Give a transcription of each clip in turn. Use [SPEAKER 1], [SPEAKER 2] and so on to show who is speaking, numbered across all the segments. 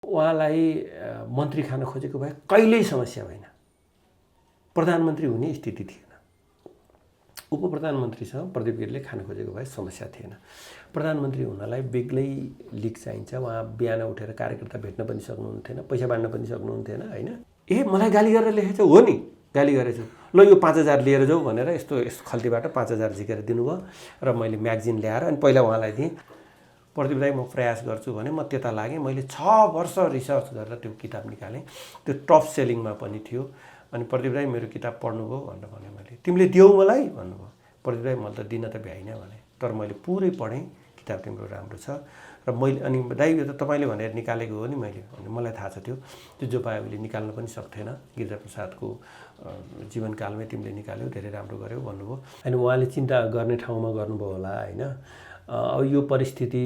[SPEAKER 1] उहाँलाई मन्त्री खान खोजेको भए कहिल्यै समस्या भएन, प्रधानमन्त्री हुने स्थिति थिएन। उप प्रधानमन्त्रीसँग प्रदीप गिरीले खान खोजेको भए समस्या थिएन। प्रधानमन्त्री हुनलाई बेग्लै लिक चाहिन्छ। उहाँ बिहान उठेर कार्यकर्ता भेट्न पनि सक्नुहुन्थेन, पैसा बाँड्न पनि सक्नुहुन्थेन होइन। मलाई गाली गरेर लेखेछ हो नि, गाली गरेछु, ल यो 5000 लिएर जाऊ भनेर यस्तो खल्तीबाट 5000 झिकेर दिनुभयो र मैले म्यागजिन ल्याएर अनि पहिला उहाँलाई दिएँ। प्रदीप दाइ म प्रयास गर्छु भने म त्यता लागेँ। मैले 6 वर्ष रिसर्च गरेर त्यो किताब निकालेँ। त्यो टप सेलिङमा पनि थियो। अनि प्रदीप दाइ मेरो किताब पढ्नुभयो भनेर भने मैले, तिमीले दियौ मलाई भन्नुभयो। प्रदीप दाइ मैले त दिन त भ्याइनँ भने, तर मैले पुरै पढेँ, किताब तिम्रो राम्रो छ। र मैले अनि दाइ यो त तपाईँले भनेर निकालेको हो नि मैले भने, मलाई थाहा छ त्यो जो पायोले निकाल्न पनि सक्थेन, गिरिजाप्रसादको जीवनकालमै तिमीले निकाल्यौ, धेरै राम्रो गर्यौ भन्नुभयो। अनि उहाँले चिन्ता गर्ने ठाउँमा गर्नुभयो होला होइन। अब यो परिस्थिति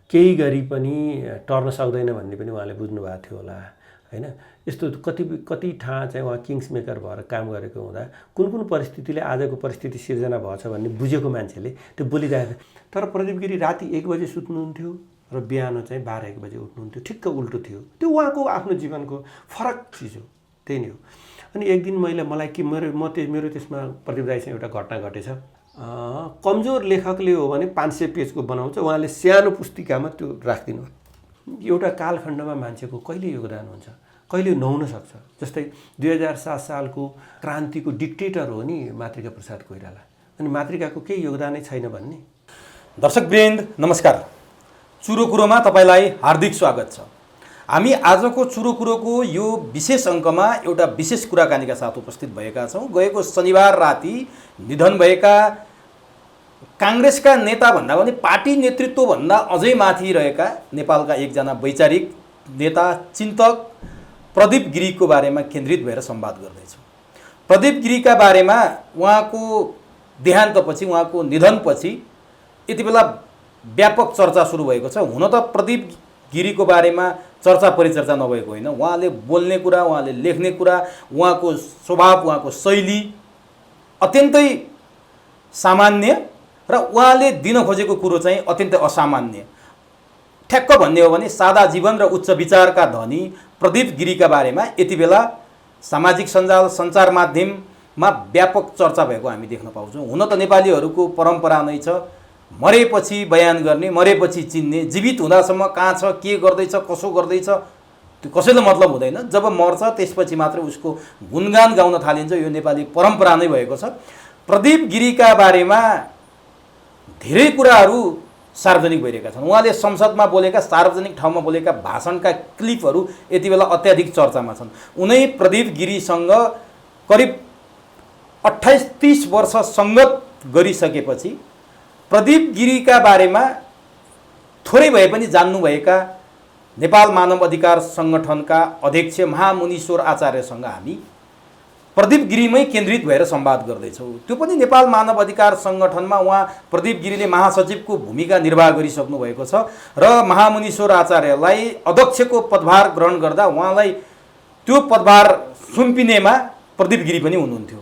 [SPEAKER 1] केही गरी पनि टर्न सक्दैन भन्ने पनि उहाँले बुझ्नुभएको थियो होला होइन। यस्तो कति ठाउँ चाहिँ उहाँ किङ्स मेकर भएर काम गरेको हुँदा कुन परिस्थितिले आजको परिस्थिति सिर्जना भएछ भन्ने बुझेको मान्छेले त्यो बोलिरहेको थियो। तर प्रदीप गिरी राति 1 बजे सुत्नुहुन्थ्यो र बिहान चाहिँ 12-1 बजे उठ्नुहुन्थ्यो, ठिक्क उल्टो थियो। त्यो उहाँको आफ्नो जीवनको फरक चिज हो, त्यही नै हो। अनि एक दिन मलाई कि मेरो त्यसमा प्रदीप दाइसँग एउटा घटना घटेछ। कमजोर लेखकले हो भने 500 पेजको बनाउँछ, उहाँले सानो पुस्तिकामा त्यो राखिदिनु। एउटा कालखण्डमा मान्छेको कहिले योगदान हुन्छ, कहिले नहुन सक्छ। जस्तै 2007 सालको क्रान्तिको डिक्टेटर हो नि मातृका प्रसाद कोइराला, अनि मातृकाको केही योगदानै छैन भन्ने।
[SPEAKER 2] दर्शकवृन्द नमस्कार, चुरो कुरोमा तपाईँलाई हार्दिक स्वागत छ। हामी आजको चुरो कुरोको यो विशेष अङ्कमा एउटा विशेष कुराकानीका साथ उपस्थित भएका छौँ। गएको शनिबार राति निधन भएका काङ्ग्रेसका नेता भन्दा पनि पार्टी नेतृत्वभन्दा अझै माथि रहेका नेपालका एकजना वैचारिक नेता चिन्तक प्रदीप गिरीको बारेमा केन्द्रित भएर संवाद गर्दैछौँ। प्रदीप गिरीका बारेमा उहाँको देहान्तपछि, उहाँको निधनपछि यति बेला व्यापक चर्चा सुरु भएको छ। हुन त प्रदीप गिरीको बारेमा चर्चा परिचर्चा नभएको होइन, उहाँले बोल्ने कुरा, उहाँले लेख्ने कुरा, उहाँको स्वभाव, उहाँको शैली अत्यन्तै सामान्य र उहाँले दिन खोजेको कुरो चाहिँ अत्यन्तै असामान्य। ठ्याक्क भन्ने हो भने सादा जीवन र उच्च विचारका धनी प्रदीप गिरीका बारेमा यति बेला सामाजिक सञ्जाल, सञ्चार माध्यममा व्यापक चर्चा भएको हामी देख्न पाउँछौँ। हुन त नेपालीहरूको परम्परा नै छ मरेपछि बयान गर्ने, मरेपछि चिन्ने। जीवित हुँदासम्म कहाँ छ, के गर्दैछ, कसो गर्दैछ त्यो कसैलाई मतलब हुँदैन। जब मर्छ त्यसपछि मात्र उसको गुणगान गाउन थालिन्छ। यो नेपाली परम्परा नै भएको छ। प्रदीप गिरीका बारेमा धेरै कुराहरू सार्वजनिक भइरहेका छन्। उहाँले संसदमा बोलेका, सार्वजनिक ठाउँमा बोलेका भाषणका क्लिपहरू यति बेला अत्याधिक चर्चामा छन्। उनै प्रदीप गिरीसँग करिब 28-30 वर्ष सङ्गत गरिसकेपछि प्रदीप गिरीका बारेमा थोरै भए पनि जान्नुभएका नेपाल मानव अधिकार सङ्गठनका अध्यक्ष महामुनीश्वर आचार्यसँग हामी प्रदीप गिरीमै केन्द्रित भएर संवाद गर्दैछौँ। त्यो पनि नेपाल मानव अधिकार सङ्गठनमा उहाँ प्रदीप गिरीले महासचिवको भूमिका निर्वाह गरिसक्नु भएको छ र महामुनीश्वर आचार्यलाई अध्यक्षको पदभार ग्रहण गर्दा उहाँलाई त्यो पदभार सुम्पिनेमा प्रदीप गिरी पनि हुनुहुन्थ्यो।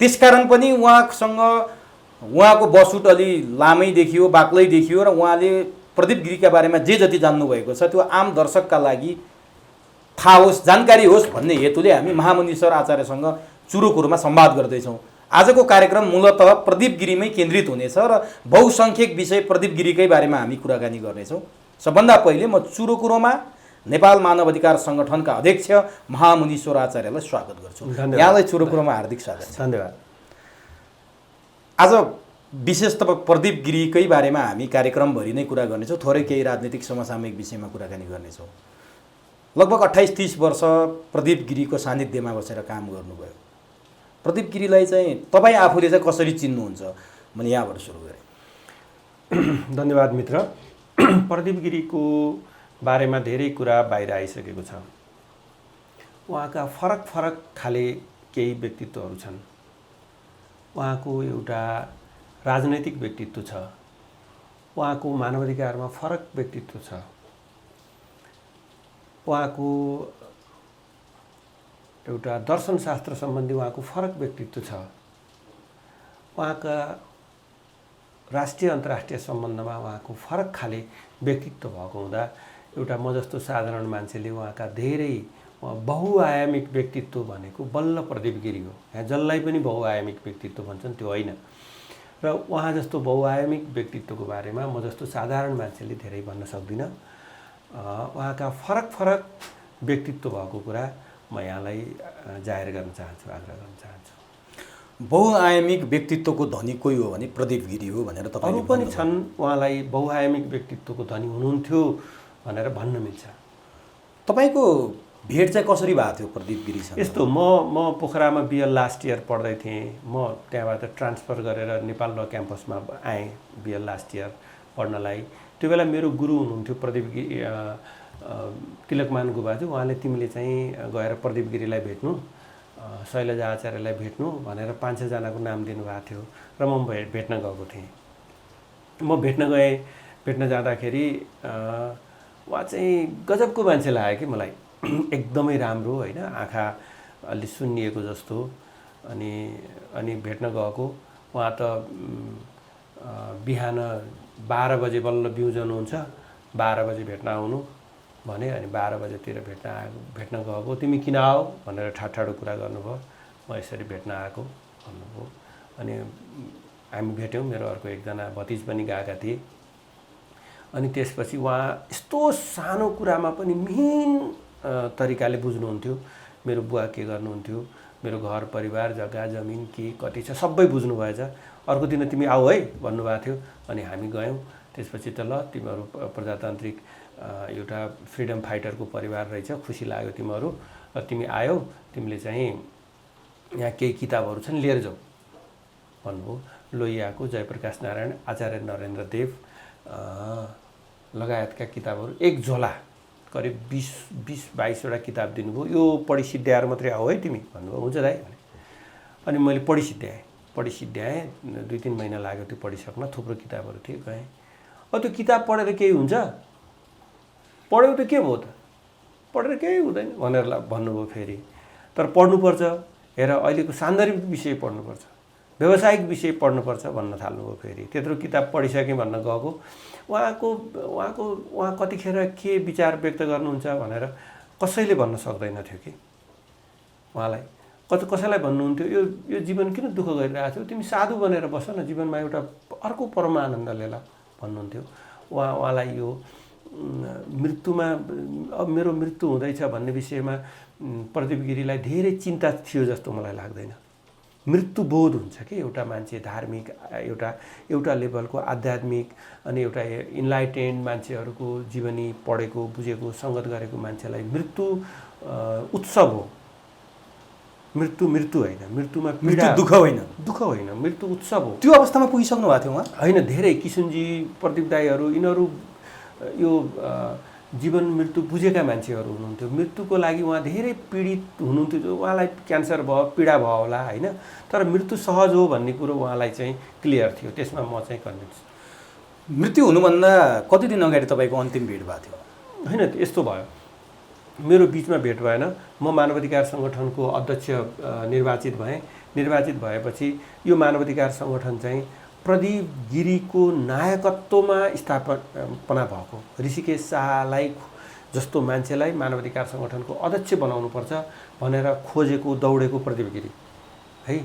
[SPEAKER 2] त्यसकारण पनि उहाँसँग उहाँको बसुट अलि लामै देखियो, बाक्लै देखियो र उहाँले प्रदीप गिरीका बारेमा जे जति जान्नुभएको छ त्यो आम दर्शकका लागि थाहा होस्, जानकारी होस् भन्ने हेतुले हामी महामुनीश्वर आचार्यसँग चुरो कुरोमा संवाद गर्दैछौँ। आजको कार्यक्रम मूलतः प्रदीप गिरीमै केन्द्रित हुनेछ र बहुसङ्ख्यक विषय प्रदीप गिरीकै बारेमा हामी कुराकानी गर्नेछौँ। सबभन्दा पहिले म चुरो कुरोमा नेपाल मानव अधिकार सङ्गठनका अध्यक्ष महामुनीश्वर आचार्यलाई स्वागत गर्छु। यहाँलाई चुरो कुरोमा हार्दिक स्वागत छ।
[SPEAKER 1] धन्यवाद।
[SPEAKER 2] आज विशेषतः प्रदीप गिरीकै बारेमा हामी कार्यक्रमभरि नै कुरा गर्नेछौँ। थोरै केही राजनीतिक समसामयिक विषयमा कुराकानी गर्नेछौँ। लगभग 28-30 वर्ष प्रदीप गिरीको सान्निध्यमा बसेर काम गर्नुभयो। प्रदीप गिरीलाई चाहिँ तपाईँ आफूले चाहिँ कसरी चिन्नुहुन्छ? मैले यहाँबाट सुरु गरेँ।
[SPEAKER 1] धन्यवाद मित्र। प्रदीप गिरीको बारेमा धेरै कुरा बाहिर आइसकेको छ। उहाँका फरक फरक खाले केही व्यक्तित्वहरू छन्। उहाँको एउटा राजनैतिक व्यक्तित्व छ, उहाँको मानवाधिकारमा फरक व्यक्तित्व छ, उहाँको एउटा दर्शनशास्त्र सम्बन्धी उहाँको फरक व्यक्तित्व छ, उहाँका राष्ट्रिय अन्तर्राष्ट्रिय सम्बन्धमा उहाँको फरक खाले व्यक्तित्व भएको हुँदा एउटा म जस्तो साधारण मान्छेले उहाँका धेरै बहुआयामिक व्यक्तित्व भनेको बल्ल प्रदीप गिरी हो। यहाँ जसलाई पनि बहुआयामिक व्यक्तित्व भन्छन् त्यो होइन। र उहाँ जस्तो बहुआयामिक व्यक्तित्वको बारेमा म जस्तो साधारण मान्छेले धेरै भन्न सक्दिनँ। उहाँका फरक फरक व्यक्तित्व भएको कुरा म यहाँलाई जाहेर गर्न चाहन्छु, आग्रह गर्न चाहन्छु।
[SPEAKER 2] बहुआयामिक व्यक्तित्वको धनी कोही हो भने प्रदीप गिरी हो भनेर
[SPEAKER 1] अरू पनि छन् उहाँलाई बहुआयामिक व्यक्तित्वको धनी हुनुहुन्थ्यो भनेर भन्न मिल्छ।
[SPEAKER 2] तपाईँको भेट चाहिँ कसरी भएको थियो प्रदीप गिरीसँग?
[SPEAKER 1] यस्तो, म पोखरामा बिएल लास्ट इयर पढ्दै थिएँ। म त्यहाँबाट ट्रान्सफर गरेर नेपाल ल क्याम्पसमा आएँ बिएल लास्ट इयर पढ्नलाई। त्यो बेला मेरो गुरु हुनुहुन्थ्यो प्रदीप गिरी, तिलकमान गुबाजु। उहाँले तिमीले चाहिँ गएर प्रदीप गिरीलाई भेट्नु, शैलजा आचार्यलाई भेट्नु भनेर 5-6 जनाको नाम दिनुभएको थियो र म भेट्न गएको थिएँ। म भेट्न गएँ। भेट्न जाँदाखेरि उहाँ चाहिँ गजबको मान्छे लाग्यो कि मलाई, एकदमै राम्रो होइन, आँखा अलि सुन्निएको जस्तो। अनि भेट्न गएको। उहाँ त बिहान 12 बजे बल्ल बिउजनुहुन्छ, 12 बजे भेट्न आउनु भने। अनि 12 बजेतिर भेट्न गएको। तिमी किन आऊ भनेर ठाडो कुरा गर्नुभयो। म यसरी भेट्न आएको भन्नुभयो। अनि हामी भेट्यौँ। मेरो अर्को एकजना भतिज पनि गएका थिए। अनि त्यसपछि उहाँ यस्तो सानो कुरामा पनि मिहिन तरिकाले बुझ्नुहुन्थ्यो। मेरो बुवा के गर्नुहुन्थ्यो, मेरो घर परिवार जग्गा जमिन के कति छ सबै बुझ्नुभएछ। अर्को दिन तिमी आऊ है भन्नुभएको थियो। अनि हामी गयौँ। त्यसपछि त ल तिमीहरू प्रजातान्त्रिक एउटा फ्रिडम फाइटरको परिवार रहेछ, खुसी लाग्यो तिमीहरू, र तिमी आयौ, तिमीले चाहिँ यहाँ केही किताबहरू छन् लिएर जाऊ भन्नुभयो। लोहियाको जयप्रकाश नारायण, आचार्य नरेन्द्र देव लगायतका किताबहरू एक झोला करिब 20-22वटा किताब दिनुभयो। यो पढी सिद्ध्याएर मात्रै आऊ है तिमी भन्नुभयो। हुन्छ दाइ भने। अनि मैले पढी सिद्ध्याएँ। 2-3 महिना लाग्यो त्यो पढिसक्न। थुप्रो किताबहरू थिए। गएँ। त्यो किताब पढेर केही हुन्छ? पढ्यौ त के भयो त? पढेर केही हुँदैन भनेर भन्नुभयो फेरि। तर पढ्नुपर्छ, हेर अहिलेको सान्दर्भिक विषय पढ्नुपर्छ, व्यावसायिक विषय पढ्नुपर्छ भन्न थाल्नुभयो फेरि। त्यत्रो किताब पढिसकेँ भन्न गएको। उहाँ कतिखेर के विचार व्यक्त गर्नुहुन्छ भनेर कसैले भन्न सक्दैन थियो कि उहाँलाई। कसैलाई भन्नुहुन्थ्यो यो जीवन किन दुःख गरिरहेको छौ, तिमी साधु बनेर बस न, जीवनमा एउटा अर्को परमानन्द लिएर भन्नुहुन्थ्यो। उहाँलाई यो मृत्युमा अब मेरो मृत्यु हुँदैछ भन्ने विषयमा प्रदीप गिरीलाई धेरै चिन्ता थियो जस्तो मलाई लाग्दैन। मृत्युबोध हुन्छ कि एउटा मान्छे धार्मिक, एउटा लेभलको आध्यात्मिक अनि एउटा इन्लाइटेन्ड मान्छेहरूको जीवनी पढेको बुझेको सङ्गत गरेको मान्छेलाई मृत्यु उत्सव हो। मृत्यु होइन, मृत्युमा पीडा,
[SPEAKER 2] दुःख होइन,
[SPEAKER 1] मृत्यु उत्सव हो।
[SPEAKER 2] त्यो अवस्थामा पुगिसक्नु भएको थियो उहाँ?
[SPEAKER 1] होइन, धेरै किशुनजी, प्रदीप दाईहरू यिनीहरू यो जीवन मृत्यु बुझेका मान्छेहरू हुनुहुन्थ्यो। मृत्युको लागि उहाँ धेरै पीडित हुनुहुन्थ्यो। उहाँलाई क्यान्सर भयो, पीडा भयो होला होइन, तर मृत्यु सहज हो भन्ने कुरो उहाँलाई चाहिँ क्लियर थियो। त्यसमा म चाहिँ कन्भिन्स।
[SPEAKER 2] मृत्यु हुनुभन्दा कति दिन अगाडि तपाईँको अन्तिम भेट भएको थियो?
[SPEAKER 1] होइन, यस्तो भयो, मेरो बिचमा भेट भएन। म मानवाधिकार सङ्गठनको अध्यक्ष निर्वाचित भएँ। निर्वाचित भएपछि यो मानवाधिकार सङ्गठन चाहिँ प्रदीप गिरीको नायकत्वमा स्थापना भएको। ऋषिकेश शाहलाई जस्तो मान्छेलाई मानवाधिकार सङ्गठनको अध्यक्ष बनाउनुपर्छ भनेर खोजेको दौडेको प्रदीप गिरी है।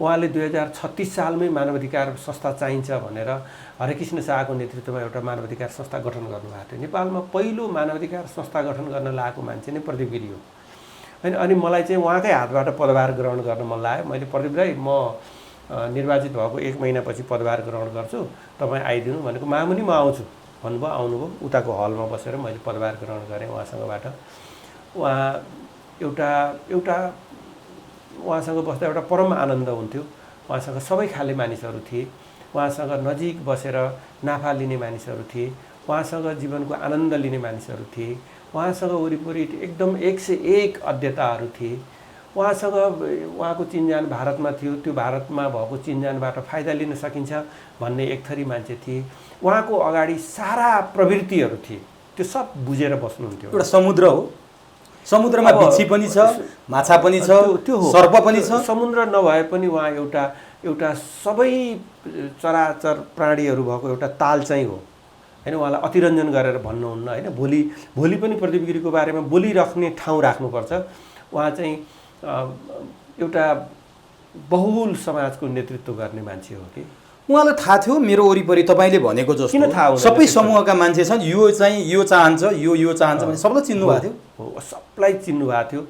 [SPEAKER 1] उहाँले 2036 सालमै मानवाधिकार संस्था चाहिन्छ भनेर हरेकृष्ण शाहको नेतृत्वमा एउटा मानवाधिकार संस्था गठन गर्नुभएको थियो। नेपालमा पहिलो मानवाधिकार संस्था गठन गर्न लागेको मान्छे नै प्रदीप गिरी हो होइन। अनि मलाई चाहिँ उहाँकै हातबाट पदभार ग्रहण गर्न मन लाग्यो। मैले प्रदीप दाई म निर्वाचित भएको 1 महिनापछि पदभार ग्रहण गर्छु, तपाईँ आइदिनु भनेको। मामुनि म आउँछु भन्नुभयो। आउनुभयो। उताको हलमा बसेर मैले पदभार ग्रहण गरेँ उहाँसँगबाट। उहाँसँग बस्दा एउटा परम आनन्द हुन्थ्यो। उहाँसँग सबै खाले मानिसहरू थिए। उहाँसँग नजिक बसेर नाफा लिने मानिसहरू थिए। उहाँसँग जीवनको आनन्द लिने मानिसहरू थिए। उहाँसँग वरिपरि एकदम 101 अध्येताहरू थिए। उहाँको चिन्जान भारतमा थियो। त्यो भारतमा भएको चिन्जानबाट फाइदा लिन सकिन्छ भन्ने एक थरी मान्छे थिए। उहाँको अगाडि सारा प्रवृत्तिहरू थिए। त्यो सब बुझेर बस्नुहुन्थ्यो।
[SPEAKER 2] एउटा समुद्र हो, समुद्रमा बिच्छी पनि छ, माछा पनि छ,
[SPEAKER 1] त्यो हो,
[SPEAKER 2] सर्प पनि छ।
[SPEAKER 1] समुद्र नभए पनि उहाँ एउटा सबै चराचर प्राणीहरू भएको एउटा ताल चाहिँ हो। होइन, उहाँलाई अतिरञ्जन गरेर भन्नुहुन्न होइन। भोलि पनि प्रदीप गिरीको बारेमा बोलिराख्ने ठाउँ राख्नुपर्छ। उहाँ चाहिँ एउटा बहुल समाजको नेतृत्व गर्ने मान्छे हो कि।
[SPEAKER 2] उहाँलाई थाहा थियो मेरो वरिपरि तपाईँले भनेको जस्तो
[SPEAKER 1] किन थाहा हुँदैन?
[SPEAKER 2] सबै समूहका मान्छे छन्, यो चाहिँ यो चाहन्छ, यो चाहन्छ भने सबलाई चिन्नु भएको थियो।
[SPEAKER 1] हो, सबलाई चिन्नु भएको थियो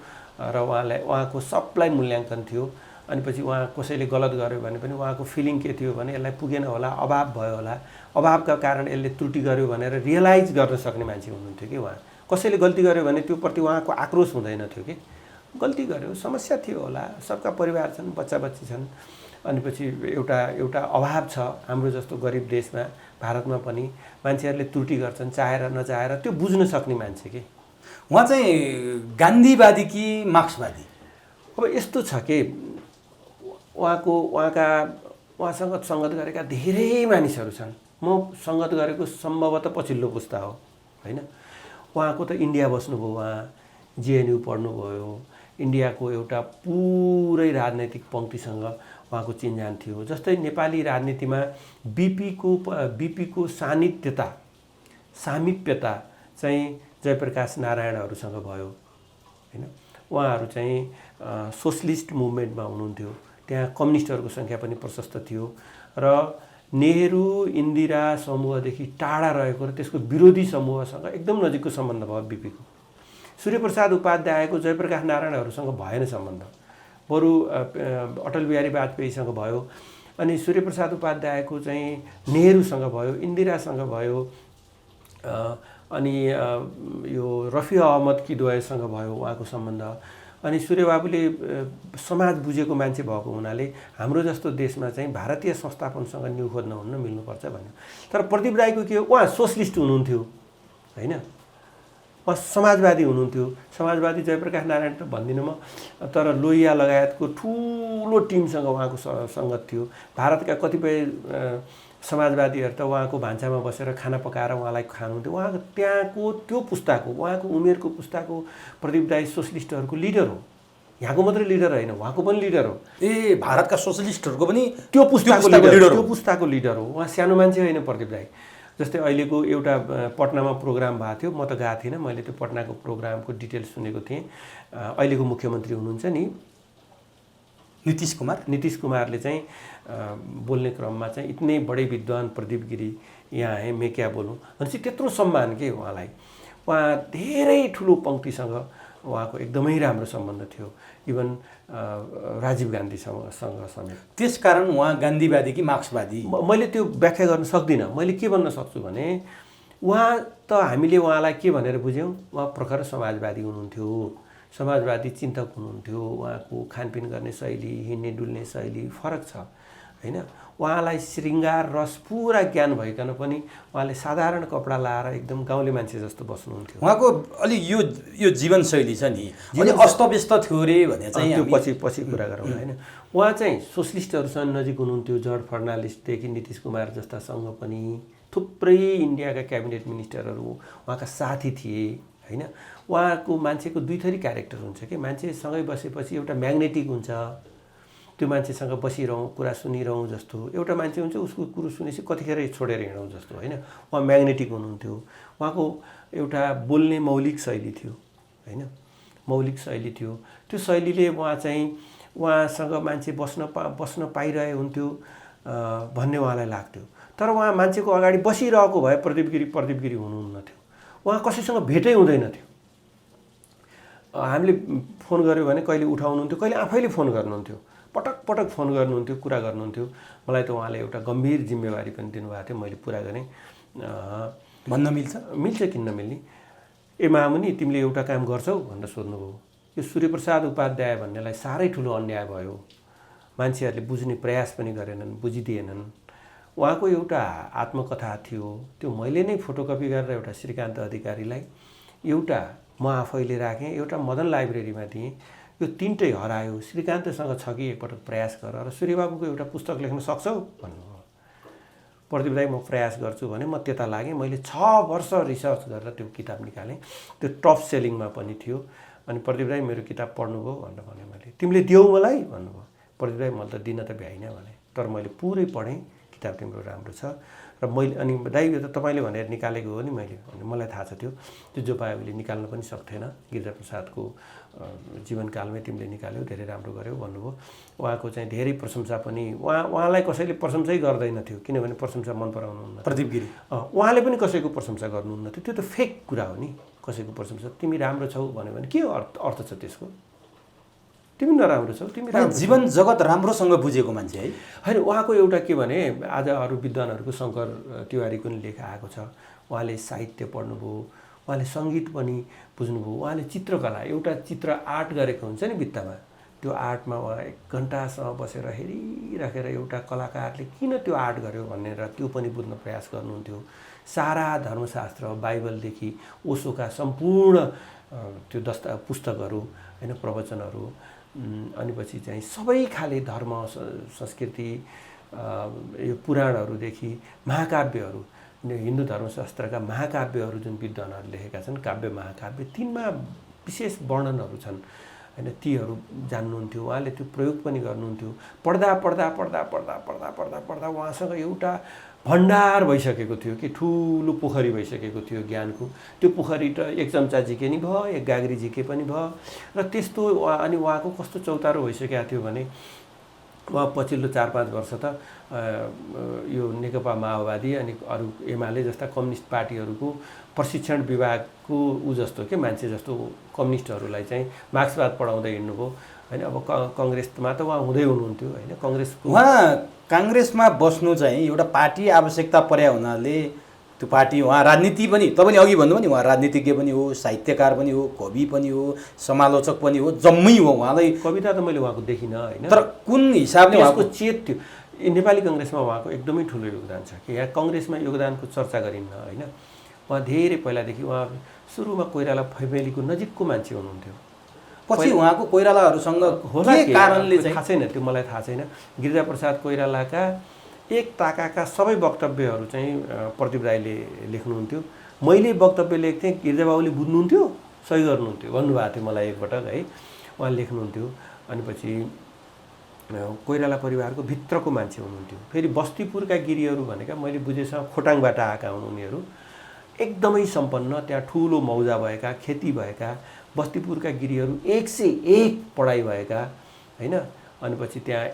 [SPEAKER 1] र उहाँको सबलाई मूल्याङ्कन थियो। अनि पछि उहाँ कसैले गलत गर्यो भने पनि उहाँको फिलिङ के थियो भने यसलाई पुगेन होला, अभाव भयो होला, अभावका कारण यसले त्रुटि गर्यो भनेर रियलाइज गर्न सक्ने मान्छे हुनुहुन्थ्यो कि उहाँ। कसैले गल्ती गर्यो भने त्यो प्रति उहाँको आक्रोश हुँदैन थियो कि। गल्ती गर्यो, समस्या थियो होला, सबका परिवार छन्, बच्चा बच्ची छन्, अनि पछि एउटा अभाव छ हाम्रो जस्तो गरिब देशमा, भारतमा पनि मान्छेहरूले त्रुटि गर्छन् चाहेर नचाहेर, त्यो बुझ्न सक्ने मान्छे कि।
[SPEAKER 2] उहाँ चाहिँ गान्धीवादी कि मार्क्सवादी?
[SPEAKER 1] अब यस्तो छ कि उहाँसँग सङ्गत गरेका धेरै मानिसहरू छन्। म सङ्गत गरेको सम्भवतः पछिल्लो पुस्ता हो होइन। उहाँको त इन्डिया बस्नुभयो, उहाँ जेएनयू पढ्नुभयो, इन्डियाको एउटा पुरै राजनैतिक पङ्क्तिसँग उहाँको चिन्जान थियो। जस्तै नेपाली राजनीतिमा बिपीको सामिप्यता चाहिँ जयप्रकाश नारायणहरूसँग भयो होइन। उहाँहरू चाहिँ सोसलिस्ट मुभमेन्टमा हुनुहुन्थ्यो, त्यहाँ कम्युनिस्टहरूको सङ्ख्या पनि प्रशस्त थियो र नेहरू इन्दिरा समूहदेखि टाढा रहेको र त्यसको विरोधी समूहसँग एकदम नजिकको सम्बन्ध भयो बिपीको। सूर्यप्रसाद उपाध्यायको जयप्रकाश नारायणहरूसँग भएन सम्बन्ध, बरु अटल बिहारी वाजपेयीसँग भयो। अनि सूर्यप्रसाद उपाध्यायको चाहिँ नेहरूसँग भयो, इन्दिरासँग भयो, अनि यो रफी अहमद किदवाईसँग भयो उहाँको सम्बन्ध। अनि सूर्यबाबुले समाज बुझेको मान्छे भएको हुनाले हाम्रो जस्तो देशमा चाहिँ भारतीय संस्थापनसँग न्यु खोज्न हुन्न, मिल्नुपर्छ भन्यो। तर प्रदीप राईको के हो, उहाँ सोसलिस्ट हुनुहुन्थ्यो होइन, उहाँ समाजवादी हुनुहुन्थ्यो। समाजवादी जयप्रकाश नारायण त भन्दिनँ म, तर लोहिया लगायतको ठुलो टिमसँग उहाँको सङ्गत थियो। भारतका कतिपय समाजवादीहरू त उहाँको भान्सामा बसेर खाना पकाएर उहाँलाई खानुहुन्थ्यो। उहाँको त्यहाँको त्यो पुस्ताको, उहाँको उमेरको पुस्ताको प्रदीप राई सोसलिस्टहरूको लिडर हो। यहाँको मात्रै लिडर होइन, उहाँको पनि लिडर हो।
[SPEAKER 2] भारतका सोसलिस्टहरूको पनि
[SPEAKER 1] त्यो पुस्ताको लिडर हो। उहाँ सानो मान्छे होइन प्रदीप राई। जस्तै अहिलेको एउटा पटनामा प्रोग्राम भएको थियो, म त गएको थिइनँ, मैले त्यो पटनाको प्रोग्रामको डिटेल्स सुनेको थिएँ। अहिलेको मुख्यमन्त्री हुनुहुन्छ नि नीतिश कुमारले चाहिँ बोल्ने क्रममा चाहिँ इतने बडे विद्वान प्रदीप गिरी यहाँ आए, मैं क्या बोलूँ भनेपछि त्यत्रो सम्मान के उहाँलाई। उहाँ धेरै ठुलो पङ्क्तिसँग उहाँको एकदमै राम्रो सम्बन्ध थियो, इभन राजीव गान्धीसँग समेत।
[SPEAKER 2] त्यसकारण उहाँ गान्धीवादी कि मार्क्सवादी?
[SPEAKER 1] मैले त्यो व्याख्या गर्न सक्दिनँ। मैले के भन्न सक्छु भने उहाँ त हामीले उहाँलाई के भनेर बुझ्यौँ, उहाँ प्रखर समाजवादी हुनुहुन्थ्यो, समाजवादी चिन्तक हुनुहुन्थ्यो। उहाँको खानपिन गर्ने शैली, हिँड्ने डुल्ने शैली फरक छ होइन। उहाँलाई श्रृङ्गार रस पुरा ज्ञान भइकन पनि उहाँले साधारण कपडा लाएर एकदम गाउँले मान्छे जस्तो बस्नुहुन्थ्यो।
[SPEAKER 2] उहाँको अलि यो जीवनशैली छ नि अलि अस्तव्यस्त थियो अरे भने चाहिँ
[SPEAKER 1] त्यो पछि कुरा गरौँ होइन। उहाँ चाहिँ सोसलिस्टहरूसँग नजिक हुनुहुन्थ्यो, जर्ज फर्नान्डिसदेखि नीतिश कुमार जस्तासँग पनि थुप्रै इन्डियाका क्याबिनेट मिनिस्टरहरू उहाँका साथी थिए होइन। उहाँको मान्छेको दुई थरी क्यारेक्टर हुन्छ कि, मान्छेसँगै बसेपछि एउटा म्याग्नेटिक हुन्छ, त्यो मान्छेसँग बसिरहँ कुरा सुनिरहँ जस्तो, एउटा मान्छे हुन्छ उसको कुरो सुनेपछि कतिखेर छोडेर हिँडौँ जस्तो होइन। उहाँ म्याग्नेटिक हुनुहुन्थ्यो। उहाँको एउटा बोल्ने मौलिक शैली थियो होइन, मौलिक शैली थियो। त्यो शैलीले उहाँसँग मान्छे बस्न पाइरहे हुन्थ्यो भन्ने उहाँलाई लाग्थ्यो। तर उहाँ मान्छेको अगाडि बसिरहेको भए प्रदीप गिरी हुनुहुन्न थियो। उहाँ कसैसँग भेटै हुँदैन थियो। हामीले फोन गऱ्यो भने कहिले उठाउनुहुन्थ्यो, कहिले आफैले फोन गर्नुहुन्थ्यो, पटक फोन गर्नुहुन्थ्यो, कुरा गर्नुहुन्थ्यो। मलाई त उहाँले एउटा गम्भीर जिम्मेवारी पनि दिनुभएको थियो, मैले पुरा गरेँ।
[SPEAKER 2] भन्न मिल्छ
[SPEAKER 1] किन नमिल्ने। ए मामुनि तिमीले एउटा काम गर्छौ भनेर सोध्नुभयो। यो सूर्यप्रसाद उपाध्याय भन्नेलाई साह्रै ठुलो अन्याय भयो, मान्छेहरूले बुझ्ने प्रयास पनि गरेनन्, बुझिदिएनन्। उहाँको एउटा आत्मकथा थियो, त्यो मैले नै फोटोकपी गरेर एउटा श्रीकान्त अधिकारीलाई, एउटा म आफैले राखेँ, एउटा मदन लाइब्रेरीमा दिएँ। यो तीनटै हरायो, श्रीकान्तसँग छ कि एकपटक प्रयास गर र सूर्यबाबुको एउटा पुस्तक लेख्न सक्छौ भन्नुभयो। प्रदीप राई म प्रयास गर्छु भने म त्यता लागेँ। मैले 6 वर्ष रिसर्च गरेर त्यो किताब निकालेँ। त्यो टप सेलिङमा पनि थियो। अनि प्रदीप राई मेरो किताब पढ्नुभयो भनेर भने मैले, तिमीले दियौ मलाई भन्नुभयो। प्रदीप राई मैले त दिन त भ्याइनँ भने, तर मैले पुरै पढेँ, किताब तिम्रो राम्रो छ र मैले अनि दाइ यो त तपाईँले भनेर निकालेको हो नि मैले भने मलाई थाहा छ त्यो जोपायोले निकाल्न पनि सक्थेन गिरिजाप्रसादको जीवनकालमै तिमीले निकाल्यौ धेरै राम्रो गर्यौ भन्नुभयो उहाँको चाहिँ धेरै प्रशंसा पनि उहाँलाई कसैले प्रशंसै गर्दैन थियो किनभने प्रशंसा मन पराउनुहुन्न
[SPEAKER 2] प्रदीप गिरी
[SPEAKER 1] उहाँले पनि कसैको प्रशंसा गर्नुहुन्न थियो त्यो त फेक कुरा हो नि कसैको प्रशंसा तिमी राम्रो छौ भन्यो भने के अर्थ छ त्यसको तिमी नराम्रो छौ तिमी राम्रो
[SPEAKER 2] जीवन जगत राम्रोसँग बुझेको मान्छे है
[SPEAKER 1] होइन उहाँको एउटा के भने आज अरू विद्वानहरूको शङ्कर तिवारीको नि लेख आएको छ उहाँले साहित्य पढ्नुभयो उहाँले सङ्गीत पनि बुझ्नुभयो उहाँले चित्रकला एउटा चित्र आर्ट गरेको हुन्छ नि भित्तामा त्यो आर्टमा उहाँ 1 घन्टासम्म बसेर हेरिराखेर एउटा कलाकारले किन त्यो आर्ट गर्यो भनेर त्यो पनि बुझ्न प्रयास गर्नुहुन्थ्यो सारा धर्मशास्त्र बाइबलदेखि ओशोका सम्पूर्ण त्यो पुस्तकहरू होइन प्रवचनहरू अनि पछि चाहिँ सबै खाले धर्म संस्कृति यो पुराणहरूदेखि महाकाव्यहरू हिन्दू धर्मशास्त्रका महाकाव्यहरू जुन विद्वानहरूले लेखेका छन् काव्य महाकाव्य तिनमा विशेष वर्णनहरू छन् हैन तीहरू जान्नुहुन्थ्यो उहाँले त्यो प्रयोग पनि गर्नुहुन्थ्यो पढ्दा उहाँसँग एउटा भण्डार भइसकेको थियो कि ठुलो पोखरी भइसकेको थियो ज्ञानको त्यो पोखरी त 1 चम्चा झिके नि भयो 1 गाग्री झिके पनि भयो र त्यस्तो अनि उहाँको कस्तो चौतारो भइसकेको थियो भने उहाँ पछिल्लो 4-5 वर्ष त यो नेकपा माओवादी अनि अरू एमाले जस्ता कम्युनिस्ट पार्टीहरूको प्रशिक्षण विभागको जस्तो के मान्छे जस्तो कम्युनिस्टहरूलाई चाहिँ मार्क्सवाद पढाउँदै हिँड्नुभयो हैन अब कांग्रेसमा त उहाँ हुँदै हुनुहुन्थ्यो हैन कांग्रेसको
[SPEAKER 2] उहाँ कांग्रेसमा बस्नु चाहिँ एउटा पार्टी आवश्यकता पर्या हुनाले त्यो पार्टी उहाँ राजनीति पनि तपाईले अघि भन्नुभयो नि उहाँ राजनीतिज्ञ पनि हो साहित्यकार पनि हो कवि पनि हो समालोचक पनि हो जम्मै हो उहाँलाई
[SPEAKER 1] कविता त मैले उहाँको देखिन हैन
[SPEAKER 2] तर कुन हिसाबले
[SPEAKER 1] उहाँको चेत थियो नेपाली कांग्रेसमा उहाँको एकदमै ठुलो योगदान छ कि यहाँ कांग्रेसमा योगदानको चर्चा गरिन्न हैन उहाँ धेरै पहिलादेखि उहाँ सुरुमा कोइराला फ्यामिलीको नजिकको मान्छे हुनुहुन्थ्यो
[SPEAKER 2] पछि उहाँको कोइरालाहरुसँग के कारणले चाहिँ
[SPEAKER 1] थाहा छैन त्यो मलाई थाहा छैन गिरिजाप्रसाद कोइरालाका एक ताकाका सबै वक्तव्यहरू चाहिँ प्रदीप राईले लेख्नुहुन्थ्यो मैले वक्तव्य लेख्थे गिरिजाबाबुले बुझ्नुहुन्थ्यो सही गर्नुहुन्थ्यो भन्नुभएको थियो मलाई एकपटक है उहाँ लेख्नुहुन्थ्यो अनि पछि कोइराला परिवारको भित्रको मान्छे हुनुहुन्थ्यो फेरि बस्तीपुरका गिरीहरू भनेका मैले बुझेसम्म खोटाङबाट आएका हुन् उनीहरू एकदमै सम्पन्न त्यहाँ ठुलो मौजा भएका खेती भएका बस्तीपुरका गिरीहरू 101 पढाइ भएका हैन अनि पछि त्यहाँ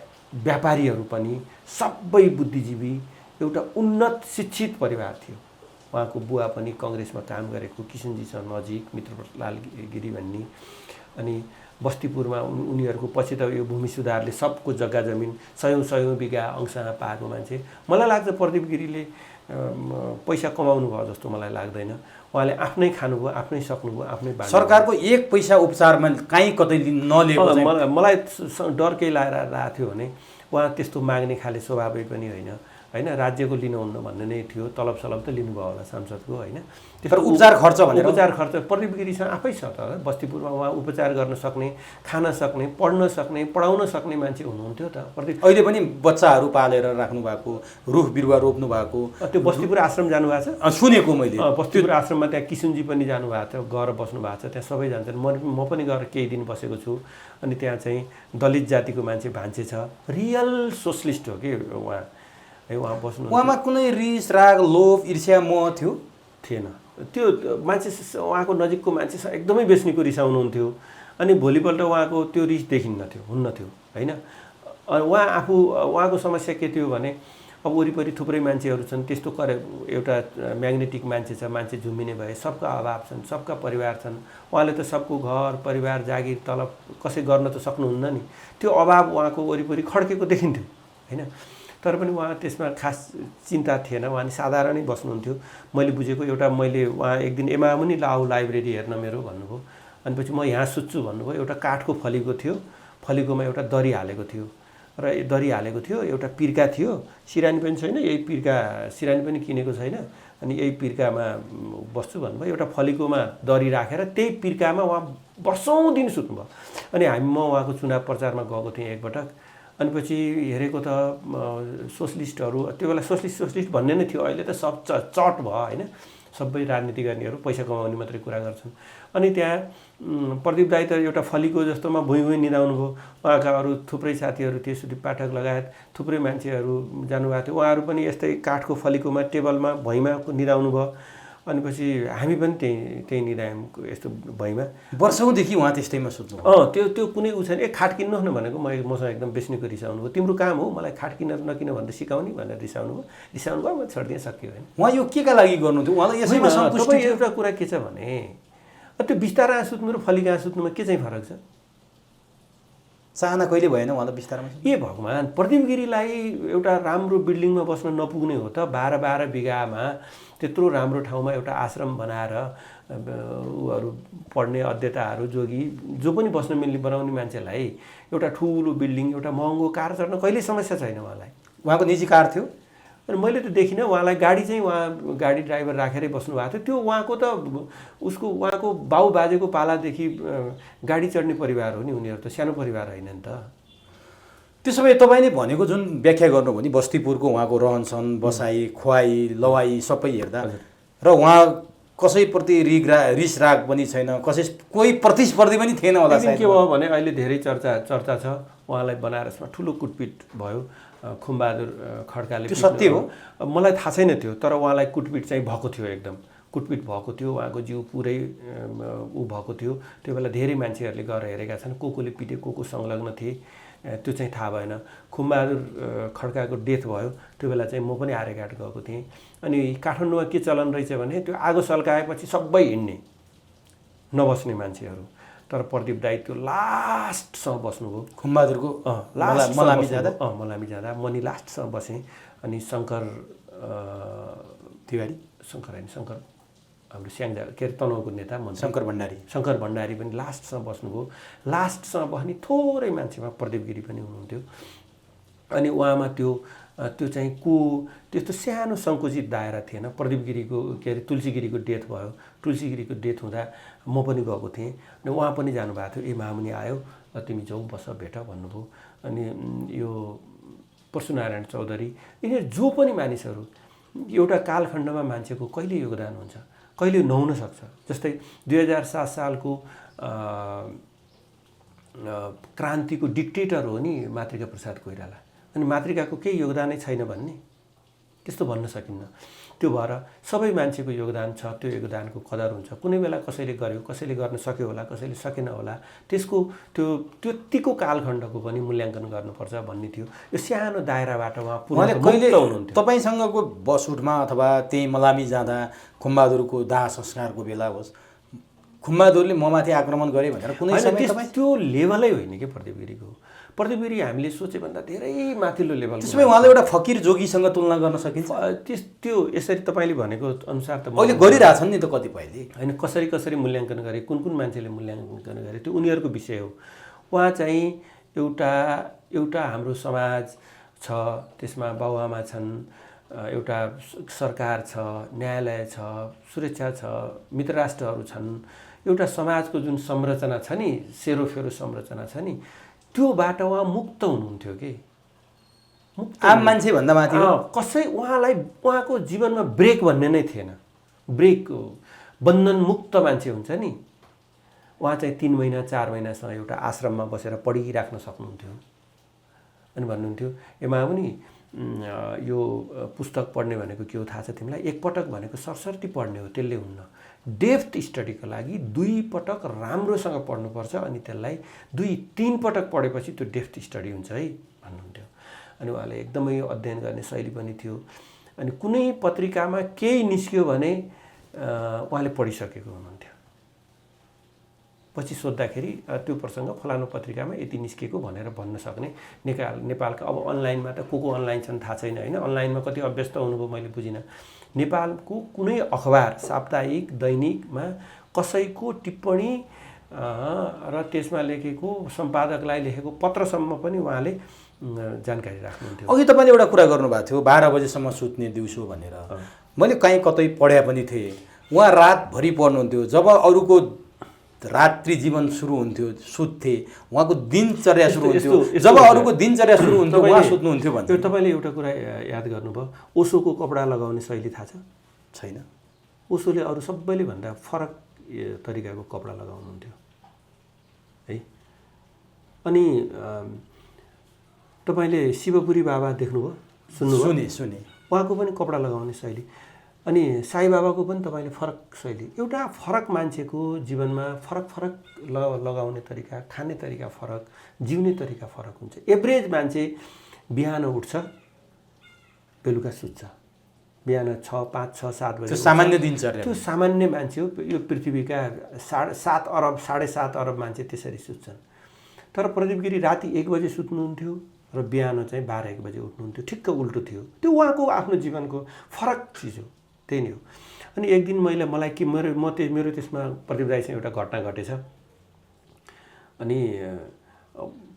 [SPEAKER 1] व्यापारीहरू पनि सबै बुद्धिजीवी एउटा उन्नत शिक्षित परिवार थियो उहाँको बुवा पनि कांग्रेसमा काम गरेको किशनजीसँग नजिक मित्रलाल गिरी भन्ने अनि बस्तीपुरमा उनीहरूको पछि त यो भूमि सुधारले सबको जग्गा जमिन सयौं बिघा अंशमा पाएको मान्छे मलाई लाग्छ प्रदीप गिरीले पैसा कमाउनु भयो जस्तो मलाई लाग्दैन उहाँले आफ्नै खानुभयो आफ्नै सक्नुभयो आफ्नै बाँड्नु
[SPEAKER 2] सरकारको 1 पैसा उपचारमा काहीँ कतै नलिएको
[SPEAKER 1] मलाई डर के लागेको थियो भने उहाँ त्यस्तो माग्ने खाले स्वभावै पनि हैन राज्यको लिनुहुन्न भन्ने नै थियो तलब सलब त लिनुभयो होला सांसदको हैन
[SPEAKER 2] तर उपचार खर्च भनेर
[SPEAKER 1] उपचार खर्च प्रदीप गिरीसँग आफै छ त बस्तीपुरमा उहाँ उपचार गर्न सक्ने खान सक्ने पढ्न सक्ने पढाउन सक्ने मान्छे हुनुहुन्थ्यो त प्रदीप
[SPEAKER 2] अहिले पनि बच्चाहरू पालेर राख्नु भएको रुख बिरुवा रोप्नु भएको
[SPEAKER 1] त्यो बस्तीपुर आश्रम जानु भएको छ
[SPEAKER 2] सुनेको मैले
[SPEAKER 1] बस्तीपुर आश्रममा त्यहाँ किशनजी पनि जानु भएको छ गएर बस्नु भएको छ त्यहाँ सबै जान्छन् म पनि गएर केही दिन बसेको छु अनि त्यहाँ चाहिँ दलित जातिको मान्छे भान्से छ रियल सोशलिस्ट हो कि उहाँ है उहाँ बस्नु
[SPEAKER 2] उहाँमा कुनै रिस राग लोभ ईर्ष्या मोह थियो
[SPEAKER 1] थिएन त्यो मान्छे उहाँको नजिकको मान्छेसँग एकदमै बेच्नेको रिसाउनुहुन्थ्यो अनि भोलिपल्ट उहाँको त्यो रिस देखिन्न थियो हुन्न थियो हैन उहाँ आफू उहाँको समस्या के थियो भने अब वरिपरि थुप्रै मान्छेहरू छन् त्यस्तो एउटा म्याग्नेटिक मान्छे छ मान्छे झुम्मिने भए सबका अभाव छन् सबका परिवार छन् उहाँले त सबको घर परिवार जागिर तलब कसै गर्न त सक्नुहुन्न नि त्यो अभाव उहाँको वरिपरि खड्केको देखिन्थ्यो हैन तर पनि उहाँ त्यसमा खास चिन्ता थिएन उहाँले साधारणै बस्नुहुन्थ्यो मैले बुझेको एउटा मैले उहाँ एक दिन एमा पनि लाऊ लाइब्रेरी हेर्न मेरो भन्नुभयो अनि पछि म यहाँ सुत्छु भन्नुभयो एउटा काठको फलीको थियो फलीकोमा एउटा दरी हालेको थियो र दरी हालेको थियो एउटा पिर्का थियो सिरानी पनि छैन यही पिर्का सिरानी पनि किनेको छैन अनि यही पिर्कामा बस्छु भन्नुभयो एउटा फलीकोमा दरी राखेर त्यही पिर्कामा उहाँ वर्षौं दिन सुत्नुभयो अनि म उहाँको चुनाव प्रचारमा गएको थिएँ एकपटक अनि पछि हेरेको त सोशलिस्टहरू त्यो बेला सोशलिस्ट भन्ने नै थियो अहिले त सब चट भयो हैन सबै राजनीति गर्नेहरू पैसा कमाउने मात्रै कुरा गर्छन्। अनि त्यहाँ प्रदीप दाइ त एउटा फलीको जस्तोमा भुइँ भुइँ निदाउनु भयो। उहाँका अरू थुप्रै साथीहरू थिए, सुदीप पाठक लगायत थुप्रै मान्छेहरू जानुभएको थियो। उहाँहरू पनि यस्तै काठको फलीकोमा टेबलमा भुइँमा निदाउनु भयो। अनि पछि हामी पनि त्यही निदायौँ यस्तो भुइँमा।
[SPEAKER 2] वर्षौँदेखि उहाँ त्यस्तैमा सुत्नु?
[SPEAKER 1] त्यो कुनै उ छैन। खाट किन्नुहोस् न भनेको मसँग एकदम बेच्नेको रिसाउनु भयो। तिम्रो काम हो मलाई खाट किन नकिन भनेर सिकाउने भनेर रिसाउनु भयो। म छोडिदिएँ, सक्यो होइन।
[SPEAKER 2] उहाँ यो के का लागि गर्नुहुन्थ्यो? उहाँलाई यसैमा सन्तुष्टि?
[SPEAKER 1] तपाईँ एउटा कुरा के छ भने त्यो बिस्तारा सुत्नु र फली कहाँ सुत्नुमा के चाहिँ फरक छ?
[SPEAKER 2] चाहना कहिले भएन उहाँलाई बिस्तारामा?
[SPEAKER 1] ए भगवान्, प्रदीप गिरीलाई एउटा राम्रो बिल्डिङमा बस्न नपुग्ने हो त? 12 बिघामा त्यत्रो राम्रो ठाउँमा एउटा आश्रम बनाएर उहरू पढ्ने अध्येताहरू जोगी जो पनि बस्न मिल्ने बनाउने मान्छेलाई एउटा ठुलो बिल्डिङ, एउटा महँगो कार चढ्न कहिल्यै समस्या छैन उहाँलाई।
[SPEAKER 2] उहाँको निजी कार थियो?
[SPEAKER 1] अनि मैले त देखिनँ। उहाँलाई गाडी चाहिँ उहाँ गाडी ड्राइभर राखेरै बस्नु भएको थियो। त्यो उहाँको त उहाँको बाउ बाजेको पालादेखि गाडी चढ्ने परिवार हो नि उनीहरू, त सानो परिवार होइन नि त।
[SPEAKER 2] त्यसो भए तपाईँले भनेको जुन व्याख्या गर्नु भने बस्तीपुरको उहाँको रहनसहन, बसाइ, खुवाई, लवाई सबै हेर्दा र उहाँ कसैप्रति रिस राग पनि छैन, कोही प्रतिस्पर्धी पनि थिएन होला सायद।
[SPEAKER 1] के भयो भने अहिले धेरै चर्चा छ उहाँलाई बनारसमा ठुलो कुटपिट भयो खुमबहादुर खड्काले।
[SPEAKER 2] त्यो सत्य हो?
[SPEAKER 1] मलाई थाहा छैन त्यो, तर उहाँलाई कुटपिट चाहिँ भएको थियो, एकदम कुटपिट भएको थियो। उहाँको जिउ पुरै ऊ भएको थियो। त्यो बेला धेरै मान्छेहरूले गएर हेरेका छन् कोले पिटे, को संलग्न थिए त्यो चाहिँ थाहा भएन। खुमबहादुर खड्काको डेथ भयो त्यो बेला चाहिँ म पनि आर्यघाट गएको थिएँ। अनि काठमाडौँमा के चलन रहेछ भने त्यो आगो सल्काएपछि सबै हिँड्ने नबस्ने मान्छेहरू, तर प्रदीप दाइ त्यो लास्टसम्म बस्नुभयो।
[SPEAKER 2] खुमबहादुरको
[SPEAKER 1] मलामी जाँदा म नि लास्टसम्म बसेँ। अनि शङ्कर
[SPEAKER 2] तिवारी,
[SPEAKER 1] शङ्कर हाम्रो स्याङ्जा के अरे तनहुँको नेता
[SPEAKER 2] शङ्कर
[SPEAKER 1] भण्डारी पनि लास्टसम्म बस्नुभयो। लास्टसम्म बस्ने थोरै मान्छेमा प्रदीप गिरी पनि हुनुहुन्थ्यो। अनि उहाँमा त्यो चाहिँ त्यस्तो सानो सङ्कुचित दायरा थिएन। प्रदीप गिरीको के अरे तुलसी गिरीको डेथ भयो। तुलसी गिरीको डेथ हुँदा म पनि गएको थिएँ। अनि उहाँ पनि जानुभएको थियो। ए महामुनि आयो, तिमी जाऊ बस भेट भन्नुभयो। अनि यो परशुनारायण चौधरी, यिनीहरू जो पनि मानिसहरू एउटा कालखण्डमा मान्छेको कहिले योगदान हुन्छ, कहिले नहुन सक्छ। जस्तै 2007 सालको क्रान्तिको डिक्टेटर हो नि मातृका प्रसाद कोइराला। अनि मातृकाको केही योगदानै छैन भन्ने त्यस्तो भन्न सकिन्न। त्यो भएर सबै मान्छेको योगदान छ, त्यो योगदानको कदर हुन्छ। कुनै बेला कसैले गर्यो, कसैले गर्न सक्यो होला, कसैले सकेन होला, त्यसको त्यतिको कालखण्डको पनि मूल्याङ्कन गर्नुपर्छ भन्ने थियो। यो सानो दायराबाट उहाँ
[SPEAKER 2] कहिले हुनुहुन्थ्यो? तपाईँसँगको बस उठमा अथवा त्यही मलामी जाँदा खुमबहादुरको दाह संस्कारको बेला होस्, खुमबहादुरले ममाथि आक्रमण गरे भनेर कुनै समय
[SPEAKER 1] त्यो लेभलै होइन कि प्रदीप गिरीको। प्रदीप गिरी हामीले सोचे भन्दा धेरै माथिल्लो लेभल।
[SPEAKER 2] त्यसो भए उहाँले एउटा फकिर जोगीसँग तुलना गर्न सकिन्छ?
[SPEAKER 1] त्यो यसरी तपाईँले भनेको अनुसार त
[SPEAKER 2] अहिले गरिरहेछन् नि त कतिपयले।
[SPEAKER 1] होइन, कसरी मूल्याङ्कन गरे, कुन मान्छेले मूल्याङ्कन गरे त्यो उनीहरूको विषय हो। उहाँ चाहिँ एउटा हाम्रो समाज छ, त्यसमा बाबुआमा छन्, एउटा सरकार छ, न्यायालय छ, सुरक्षा छ, मित्र राष्ट्रहरू छन्। एउटा समाजको जुन संरचना छ नि, सेरोफेरो संरचना छ नि, त्योबाट उहाँ मुक्त हुनुहुन्थ्यो कि
[SPEAKER 2] आम मान्छे भन्दा माथि
[SPEAKER 1] उहाँको जीवनमा ब्रेक भन्ने नै थिएन। ब्रेक बन्धन मुक्त मान्छे हुन्छ नि, उहाँ चाहिँ 3 महिना 4 महिनासम्म एउटा आश्रममा बसेर पढिराख्न सक्नुहुन्थ्यो। अनि भन्नुहुन्थ्यो, ए मामुनि यो पुस्तक पढ्ने भनेको के हो थाहा छ तिमीलाई? एकपटक भनेको सरसर्ती पढ्ने हो, त्यसले हुन्न। डेप्थ स्टडीको लागि 2 पटक राम्रोसँग पढ्नुपर्छ। अनि त्यसलाई 2-3 पटक पढेपछि त्यो डेप्थ स्टडी हुन्छ है भन्नुहुन्थ्यो। अनि उहाँले एकदमै अध्ययन गर्ने शैली पनि थियो। अनि कुनै पत्रिकामा केही निस्क्यो भने उहाँले पढिसकेको हुनुहुन्थ्यो। पछि सोद्धाखेरि त्यो प्रसङ्ग फलानु पत्रिकामा यति निस्केको भनेर भन्न सक्ने नेपालका अब अनलाइनमा त को अनलाइन छन् थाहा छैन होइन। अनलाइनमा कति अभ्यस्त हुनुभयो मैले बुझिनँ। नेपालको कुनै अखबार साप्ताहिक दैनिकमा कसैको टिप्पणी र त्यसमा लेखेको सम्पादकलाई लेखेको पत्रसम्म पनि उहाँले जानकारी राख्नुहुन्थ्यो।
[SPEAKER 2] अघि तपाईँले एउटा कुरा गर्नुभएको थियो 12 बजेसम्म सुत्ने दिउँसो भनेर। मैले कहीँ कतै पढ्या पनि थिएँ। उहाँ रातभरि पढ्नुहुन्थ्यो। जब अरूको रात्रि जीवन सुरु हुन्थ्यो सुत्थे, उहाँको दिनचर्या सुरु हुन्थ्यो। जब अरूको दिनचर्या सुरु हुन्थ्यो उहाँ सुत्नुहुन्थ्यो भन्थ्यो।
[SPEAKER 1] तपाईँले एउटा कुरा याद गर्नुभयो, ओशोको कपडा लगाउने शैली थाहा छ?
[SPEAKER 2] छैन।
[SPEAKER 1] ओशोले अरू सबैले भन्दा फरक तरिकाको कपडा लगाउनुहुन्थ्यो है। अनि तपाईँले शिवपुरी बाबा देख्नुभयो, सुन्नुभयो?
[SPEAKER 2] सुने।
[SPEAKER 1] उहाँको पनि कपडा लगाउने शैली, अनि साई बाबाको पनि तपाईँले फरक शैली। एउटा फरक मान्छेको जीवनमा फरक फरक लगाउने तरिका, खाने तरिका फरक, जिउने तरिका फरक हुन्छ। एभरेज मान्छे बिहान उठ्छ, बेलुका सुत्छ, बिहान 6, 5, 6, 7 बजे
[SPEAKER 2] सामान्य दिनचर्या। त्यो
[SPEAKER 1] सामान्य मान्छे हो। यो पृथ्वीका 7 अरब 7.5 अरब मान्छे त्यसरी सुत्छन्। तर प्रदीप गिरी राति 1 बजे सुत्नुहुन्थ्यो र बिहान चाहिँ 12-1 बजे उठ्नुहुन्थ्यो। ठिक्क उल्टो थियो। त्यो उहाँको आफ्नो जीवनको फरक चिज हो, त्यही नै हो। अनि एक दिन मलाई के मेरो त्यसमा प्रदीप दाइसँग एउटा घटना घटेछ। अनि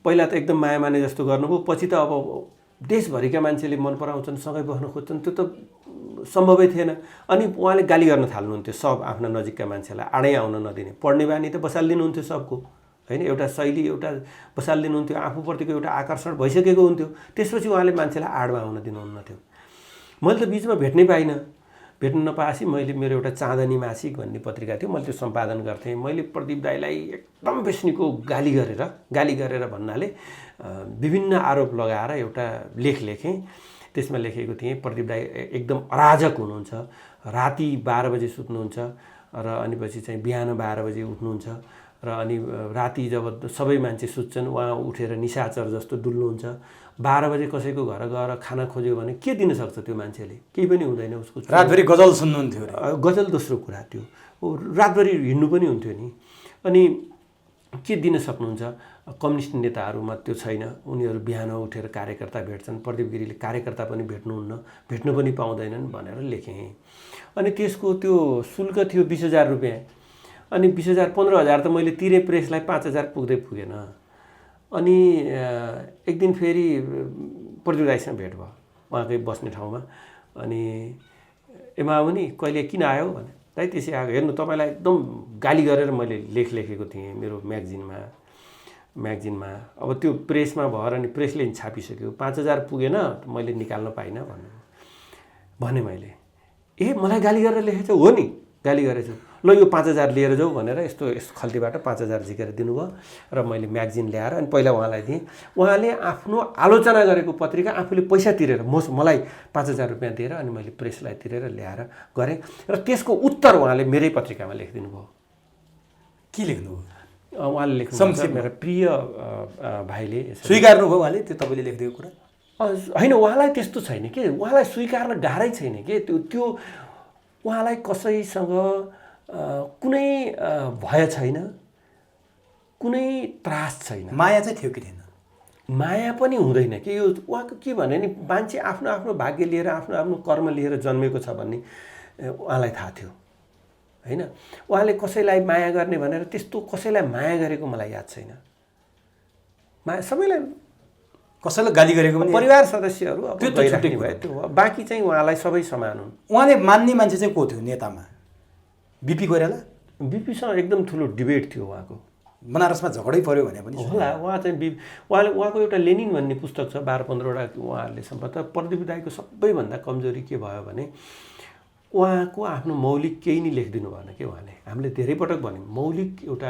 [SPEAKER 1] पहिला त एकदम माया माने जस्तो गर्नुभयो, पछि त अब देशभरिका मान्छेले मन पराउँछन्, सँगै बस्न खोज्छन्, त्यो त सम्भवै थिएन। अनि उहाँले गाली गर्न थाल्नुहुन्थ्यो सब आफ्ना नजिकका मान्छेलाई, आडै आउन नदिने। पढ्ने बानी त बसालिदिनुहुन्थ्यो सबको होइन, एउटा शैली एउटा बसालिदिनुहुन्थ्यो, आफूप्रतिको एउटा आकर्षण भइसकेको हुन्थ्यो। त्यसपछि उहाँले मान्छेलाई आडमा आउन दिनुहुन्नथ्यो। मैले त बिचमा भेट्न नपाएपछि मैले मेरो एउटा चाँदनी मासिक भन्ने पत्रिका थियो, मैले त्यो सम्पादन गर्थेँ। मैले प्रदीप दाइलाई एकदम बेस्नीको गाली गरेर भन्नाले विभिन्न आरोप लगाएर एउटा लेख लेखेँ। त्यसमा लेखेको थिएँ प्रदीप दाइ एकदम अराजक हुनुहुन्छ, राति 12 बजे सुत्नुहुन्छ र अनि पछि चाहिँ बिहान 12 बजे उठ्नुहुन्छ र अनि राति जब सबै मान्छे सुत्छन् उहाँ उठेर निशाचर जस्तो डुल्नुहुन्छ। 12 बजे कसैको घर गएर खाना खोज्यो भने के दिन सक्छ त्यो मान्छेले? केही पनि हुँदैन उसको।
[SPEAKER 2] रातभरि गजल सुन्नुहुन्थ्यो।
[SPEAKER 1] गजल दोस्रो कुरा त्यो, रातभरि हिँड्नु पनि हुन्थ्यो नि। अनि के दिन सक्नुहुन्छ? कम्युनिस्ट नेताहरूमा त्यो छैन। उनीहरू बिहान उठेर कार्यकर्ता भेट्छन्, प्रदीप गिरीले कार्यकर्ता पनि भेट्न पनि पाउँदैनन् भनेर लेखेँ। अनि त्यसको त्यो शुल्क थियो 20,000 रुपियाँ। अनि 20,000 15,000 त मैले तिरे प्रेसलाई 5,000 पुगेन। अनि एक दिन फेरि प्रदीप दाइसँग भेट भयो उहाँकै बस्ने ठाउँमा। अनि मामुनि कहिले किन आयो भने, दाइ त्यसै आएको, हेर्नु तपाईँलाई एकदम गाली गरेर मैले लेखेको थिएँ मेरो म्यागजिनमा। अब त्यो प्रेसमा भएर अनि प्रेसले छापिसक्यो, 5,000 पुगेन, मैले निकाल्न पाइनँ भने मैले। मलाई गाली गरेर लेखेको हो नि, गाली गरेछु, ल यो 5,000 लिएर जाऊ भनेर यस्तो खल्तीबाट 5,000 झिकेर दिनुभयो र मैले म्यागजिन ल्याएर अनि पहिला उहाँलाई दिएँ। उहाँले आफ्नो आलोचना गरेको पत्रिका आफूले पैसा तिरेर मलाई 5,000 रुपियाँ दिएर अनि मैले प्रेसलाई तिरेर ल्याएर गरेँ र त्यसको उत्तर उहाँले मेरै पत्रिकामा लेखिदिनु भयो।
[SPEAKER 2] के लेख्नुभयो?
[SPEAKER 1] उहाँले लेख्नु, मेरो प्रिय भाइले
[SPEAKER 2] स्वीकार्नुभयो उहाँले त्यो तपाईँले लेखिदिएको कुरा?
[SPEAKER 1] होइन, उहाँलाई त्यस्तो छैन कि, उहाँलाई स्वीकार्न गाह्रै छैन कि। त्यो उहाँलाई कसैसँग कुनै भय छैन, कुनै त्रास छैन।
[SPEAKER 2] माया चाहिँ थियो कि थिएन?
[SPEAKER 1] माया पनि हुँदैन कि। यो उहाँको के भने नि, मान्छे आफ्नो आफ्नो भाग्य लिएर आफ्नो आफ्नो कर्म लिएर जन्मेको छ भन्ने उहाँलाई थाहा थियो होइन। उहाँले कसैलाई माया गर्ने भनेर त्यस्तो कसैलाई माया गरेको मलाई याद छैन। माया सबैलाई,
[SPEAKER 2] कसैलाई गाली गरेको पनि
[SPEAKER 1] परिवार सदस्यहरू अब गइराख्ने भयो त्यो, बाँकी चाहिँ उहाँलाई सबै समान हुन्।
[SPEAKER 2] उहाँले मान्ने मान्छे चाहिँ को थियो नेतामा? बीपी कोइराला?
[SPEAKER 1] बीपीसँग एकदम ठुलो डिबेट थियो उहाँको।
[SPEAKER 2] बनारसमा झगडै पर्यो भने पनि
[SPEAKER 1] होला। उहाँ चाहिँ उहाँको एउटा लेनिन भन्ने पुस्तक छ, 12-15वटा उहाँहरूले सम्पदा। प्रदीप दाइको सबैभन्दा कमजोरी के भयो भने उहाँको आफ्नो मौलिक केही नै लेखिदिनु भएन कि उहाँले। हामीले धेरै पटक भन्यौँ मौलिक एउटा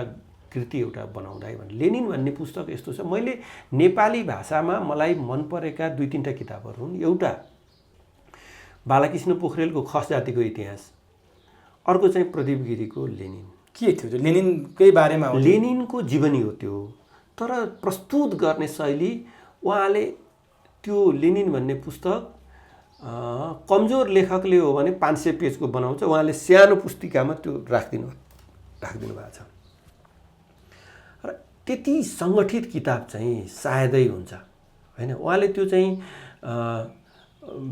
[SPEAKER 1] कृति एउटा बनाउँदा भने। लेनिन भन्ने पुस्तक यस्तो छ, मैले नेपाली भाषामा मलाई मन परेका 2-3टा किताबहरू हुन्। एउटा बालकृष्ण पोखरेलको खस जातिको इतिहास, अर्को चाहिँ प्रदीप गिरीको लेनिन।
[SPEAKER 2] के थियो त्यो? लेनिनकै बारेमा?
[SPEAKER 1] लेनिनको जीवनी हो त्यो, तर प्रस्तुत गर्ने शैली उहाँले त्यो लेनिन भन्ने पुस्तक कमजोर लेखकले हो भने 500 पेजको बनाउँछ, उहाँले सानो पुस्तिकामा त्यो राखिदिनु भएको छ। र त्यति सङ्गठित किताब चाहिँ सायदै हुन्छ होइन। उहाँले त्यो चाहिँ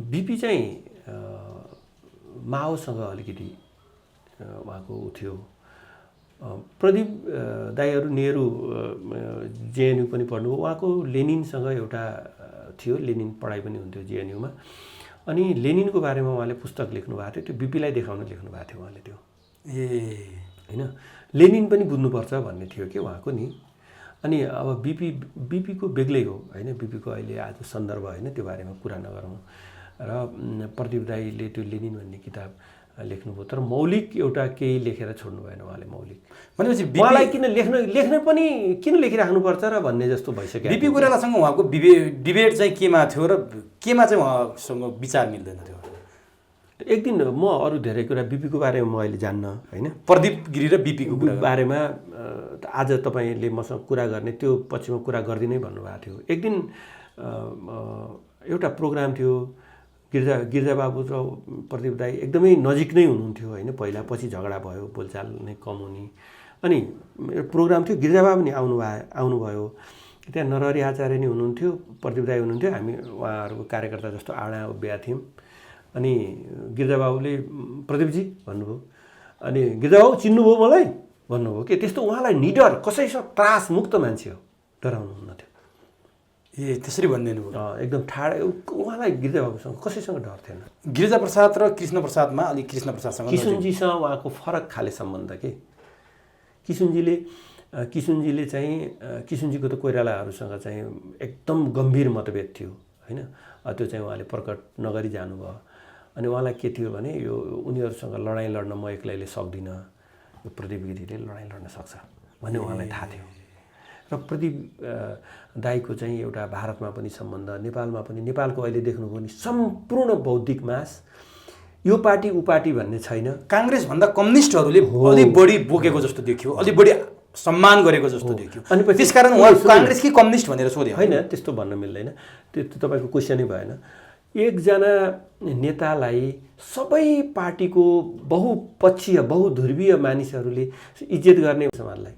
[SPEAKER 1] बिपी चाहिँ माओसँग अलिकति उहाँको थियो। प्रदीप दाइहरू नेहरू जेएनयू पनि पढ्नुभयो। उहाँको लेनिनसँग एउटा थियो, लेनिन पढाइ पनि हुन्थ्यो जेएनयूमा। अनि लेनिनको बारेमा उहाँले पुस्तक लेख्नु भएको थियो, त्यो बिपीलाई देखाउन लेख्नु भएको थियो उहाँले त्यो। होइन, लेनिन पनि बुझ्नुपर्छ भन्ने थियो कि उहाँको नि। अनि अब बिपीको बेग्लै हो होइन, बिपीको अहिले आज सन्दर्भ होइन, त्यो बारेमा कुरा नगरौँ। र प्रदीप दाइले त्यो लेनिन भन्ने किताब लेख्नुभयो, तर मौलिक एउटा केही लेखेर छोड्नु भएन उहाँले। मौलिक
[SPEAKER 2] भनेपछि
[SPEAKER 1] उहाँलाई किन लेख्न पनि किन लेखिराख्नुपर्छ र भन्ने जस्तो भइसक्यो।
[SPEAKER 2] बिपी कोइरालासँग उहाँको डिबेट चाहिँ केमा थियो र केमा चाहिँ उहाँसँग विचार मिल्दैन थियो?
[SPEAKER 1] एक दिन म अरू धेरै कुरा बिपीको बारेमा म अहिले जान्न होइन,
[SPEAKER 2] प्रदीप गिरी र बिपीको
[SPEAKER 1] बारेमा आज तपाईँले मसँग कुरा गर्ने त्यो पछिमा कुरा गर्दिनै भन्नुभएको थियो। एक दिन एउटा प्रोग्राम थियो, गिर्जाबाबु र प्रदीप दाई एकदमै नजिक नै हुनुहुन्थ्यो होइन, पहिला पछि झगडा भयो, बोलचाल नै कम हुने। अनि प्रोग्राम थियो, गिर्जाबाबु नि आउनुभयो, त्यहाँ नरहरी आचार्य नि हुनुहुन्थ्यो, प्रदीप दाई हुनुहुन्थ्यो, हामी उहाँहरूको कार्यकर्ता जस्तो आडा उभिया थियौँ। अनि गिर्जाबाबुले प्रदीपजी भन्नुभयो, अनि गिर्जाबाबु चिन्नुभयो मलाई भन्नुभयो कि त्यस्तो। उहाँलाई निडर, कसैसँग त्रास मुक्त मान्छे हो, डराउनुहुन्न थियो।
[SPEAKER 2] ए त्यसरी भनिदिनु भयो?
[SPEAKER 1] एकदम ठाडो। उहाँलाई गिर्जाबाबुसँग कसैसँग डर थिएन।
[SPEAKER 2] गिरिजाप्रसाद र कृष्णप्रसादमा अलिक कृष्णप्रसादसँग
[SPEAKER 1] किसुनजीसँग उहाँको फरक खाले सम्बन्ध के। किसुनजीले चाहिँ किसुनजीको त कोइरालाहरूसँग चाहिँ एकदम गम्भीर मतभेद थियो होइन, त्यो चाहिँ उहाँले प्रकट नगरी जानुभयो। अनि उहाँलाई के थियो भने यो उनीहरूसँग लडाइँ लड्न म एक्लैले सक्दिनँ, यो प्रदीप गिरीले लडाइँ लड्न सक्छ भन्ने उहाँलाई थाहा थियो। र प्रदीप दाईको चाहिँ एउटा भारतमा पनि सम्बन्ध, नेपालमा पनि। नेपालको अहिले देख्नुभयो नि सम्पूर्ण बौद्धिक मास यो पार्टी ऊ पार्टी भन्ने छैन।
[SPEAKER 2] काङ्ग्रेसभन्दा कम्युनिस्टहरूले अलिक बढी बोकेको जस्तो देखियो, अलिक बढी सम्मान गरेको जस्तो देखियो। अनि त्यसकारण उहाँ काङ्ग्रेस कि कम्युनिस्ट भनेर सोध्यो?
[SPEAKER 1] होइन, त्यस्तो भन्न मिल्दैन, त्यो तपाईँको क्वेसनै भएन। एकजना नेतालाई सबै पार्टीको बहुपक्षीय बहुध्रुवीय मानिसहरूले इज्जत गर्ने समाजलाई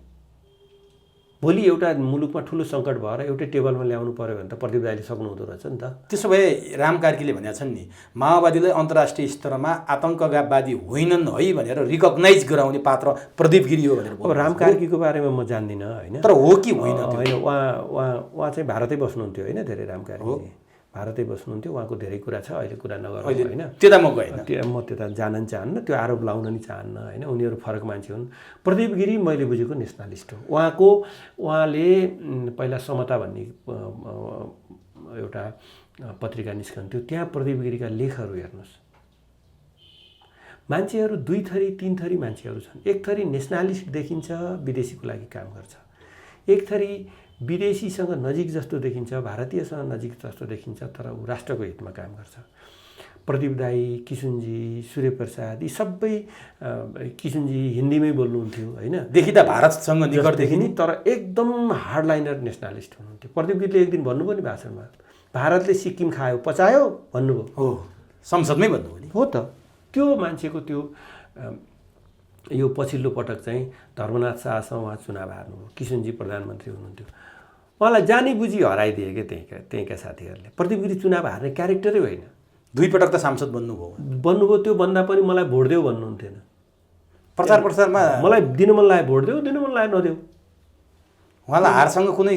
[SPEAKER 1] भोलि एउटा मुलुकमा ठुलो सङ्कट भएर एउटै टेबलमा ल्याउनु पर्यो भने त प्रदीप दाइले सक्नुहुँदो रहेछ नि त।
[SPEAKER 2] त्यसो भए राम कार्कीले भनेका छन् नि, माओवादीलाई अन्तर्राष्ट्रिय स्तरमा आतङ्कवादी होइनन् है भनेर रिकगनाइज गराउने पात्र प्रदीप गिरी हो भनेर।
[SPEAKER 1] अब राम कार्कीको बारेमा म जान्दिनँ होइन,
[SPEAKER 2] तर हो कि होइन?
[SPEAKER 1] होइन, उहाँ चाहिँ भारतै बस्नुहुन्थ्यो होइन, धेरै राम कार्की भारतै बस्नुहुन्थ्यो। उहाँको धेरै कुरा छ, अहिले कुरा नगरौँ होइन,
[SPEAKER 2] त्यता म गएन,
[SPEAKER 1] म त्यता जान नि चाहन्न, त्यो आरोप लाउन नि चाहन्न होइन। उनीहरू फरक मान्छे हुन्। प्रदीप गिरी मैले बुझेको नेसनलिस्ट हो। उहाँले पहिला समता भन्ने एउटा पत्रिका निस्कन्थ्यो, त्यहाँ प्रदीप गिरीका लेखहरू हेर्नुहोस्, मान्छेहरू दुई थरी तीन थरी मान्छेहरू छन्। एक थरी नेसनलिस्ट देखिन्छ, विदेशीको लागि काम गर्छ। एक थरी विदेशीसँग नजिक जस्तो देखिन्छ, भारतीयसँग नजिक जस्तो देखिन्छ, तर ऊ राष्ट्रको हितमा काम गर्छ। प्रदीप दाई, किसुनजी, सूर्यप्रसाद, यी सबै, किसुनजी हिन्दीमै बोल्नुहुन्थ्यो होइन,
[SPEAKER 2] देखिँदा भारतसँग निकट देखिने,
[SPEAKER 1] तर एकदम हार्डलाइनर नेसनलिस्ट हुनुहुन्थ्यो। प्रदीप गिरीले एक दिन भन्नुभयो नि भाषणमा, भारतले सिक्किम खायो पचायो भन्नुभयो।
[SPEAKER 2] हो, संसदमै भन्नुभयो नि।
[SPEAKER 1] हो त, त्यो मान्छेको त्यो यो पछिल्लो पटक चाहिँ धर्मनाथ शाहसँग उहाँ चुनाव हार्नुभयो, किसुनजी प्रधानमन्त्री हुनुहुन्थ्यो, उहाँलाई जानी बुझी हराइदिए क्या त्यहीँका साथीहरूले। प्रदीप गिरी चुनाव हार्ने क्यारेक्टरै होइन।
[SPEAKER 2] 2 पटक त सांसद बन्नुभयो,
[SPEAKER 1] त्यो भन्दा पनि मलाई भोट देऊ भन्नुहुन्थेन।
[SPEAKER 2] प्रचार प्रसारमा
[SPEAKER 1] मलाई दिन मन लाग्यो भोट देऊ, दिन मन लाग्यो नदेऊ।
[SPEAKER 2] उहाँलाई हारसँग कुनै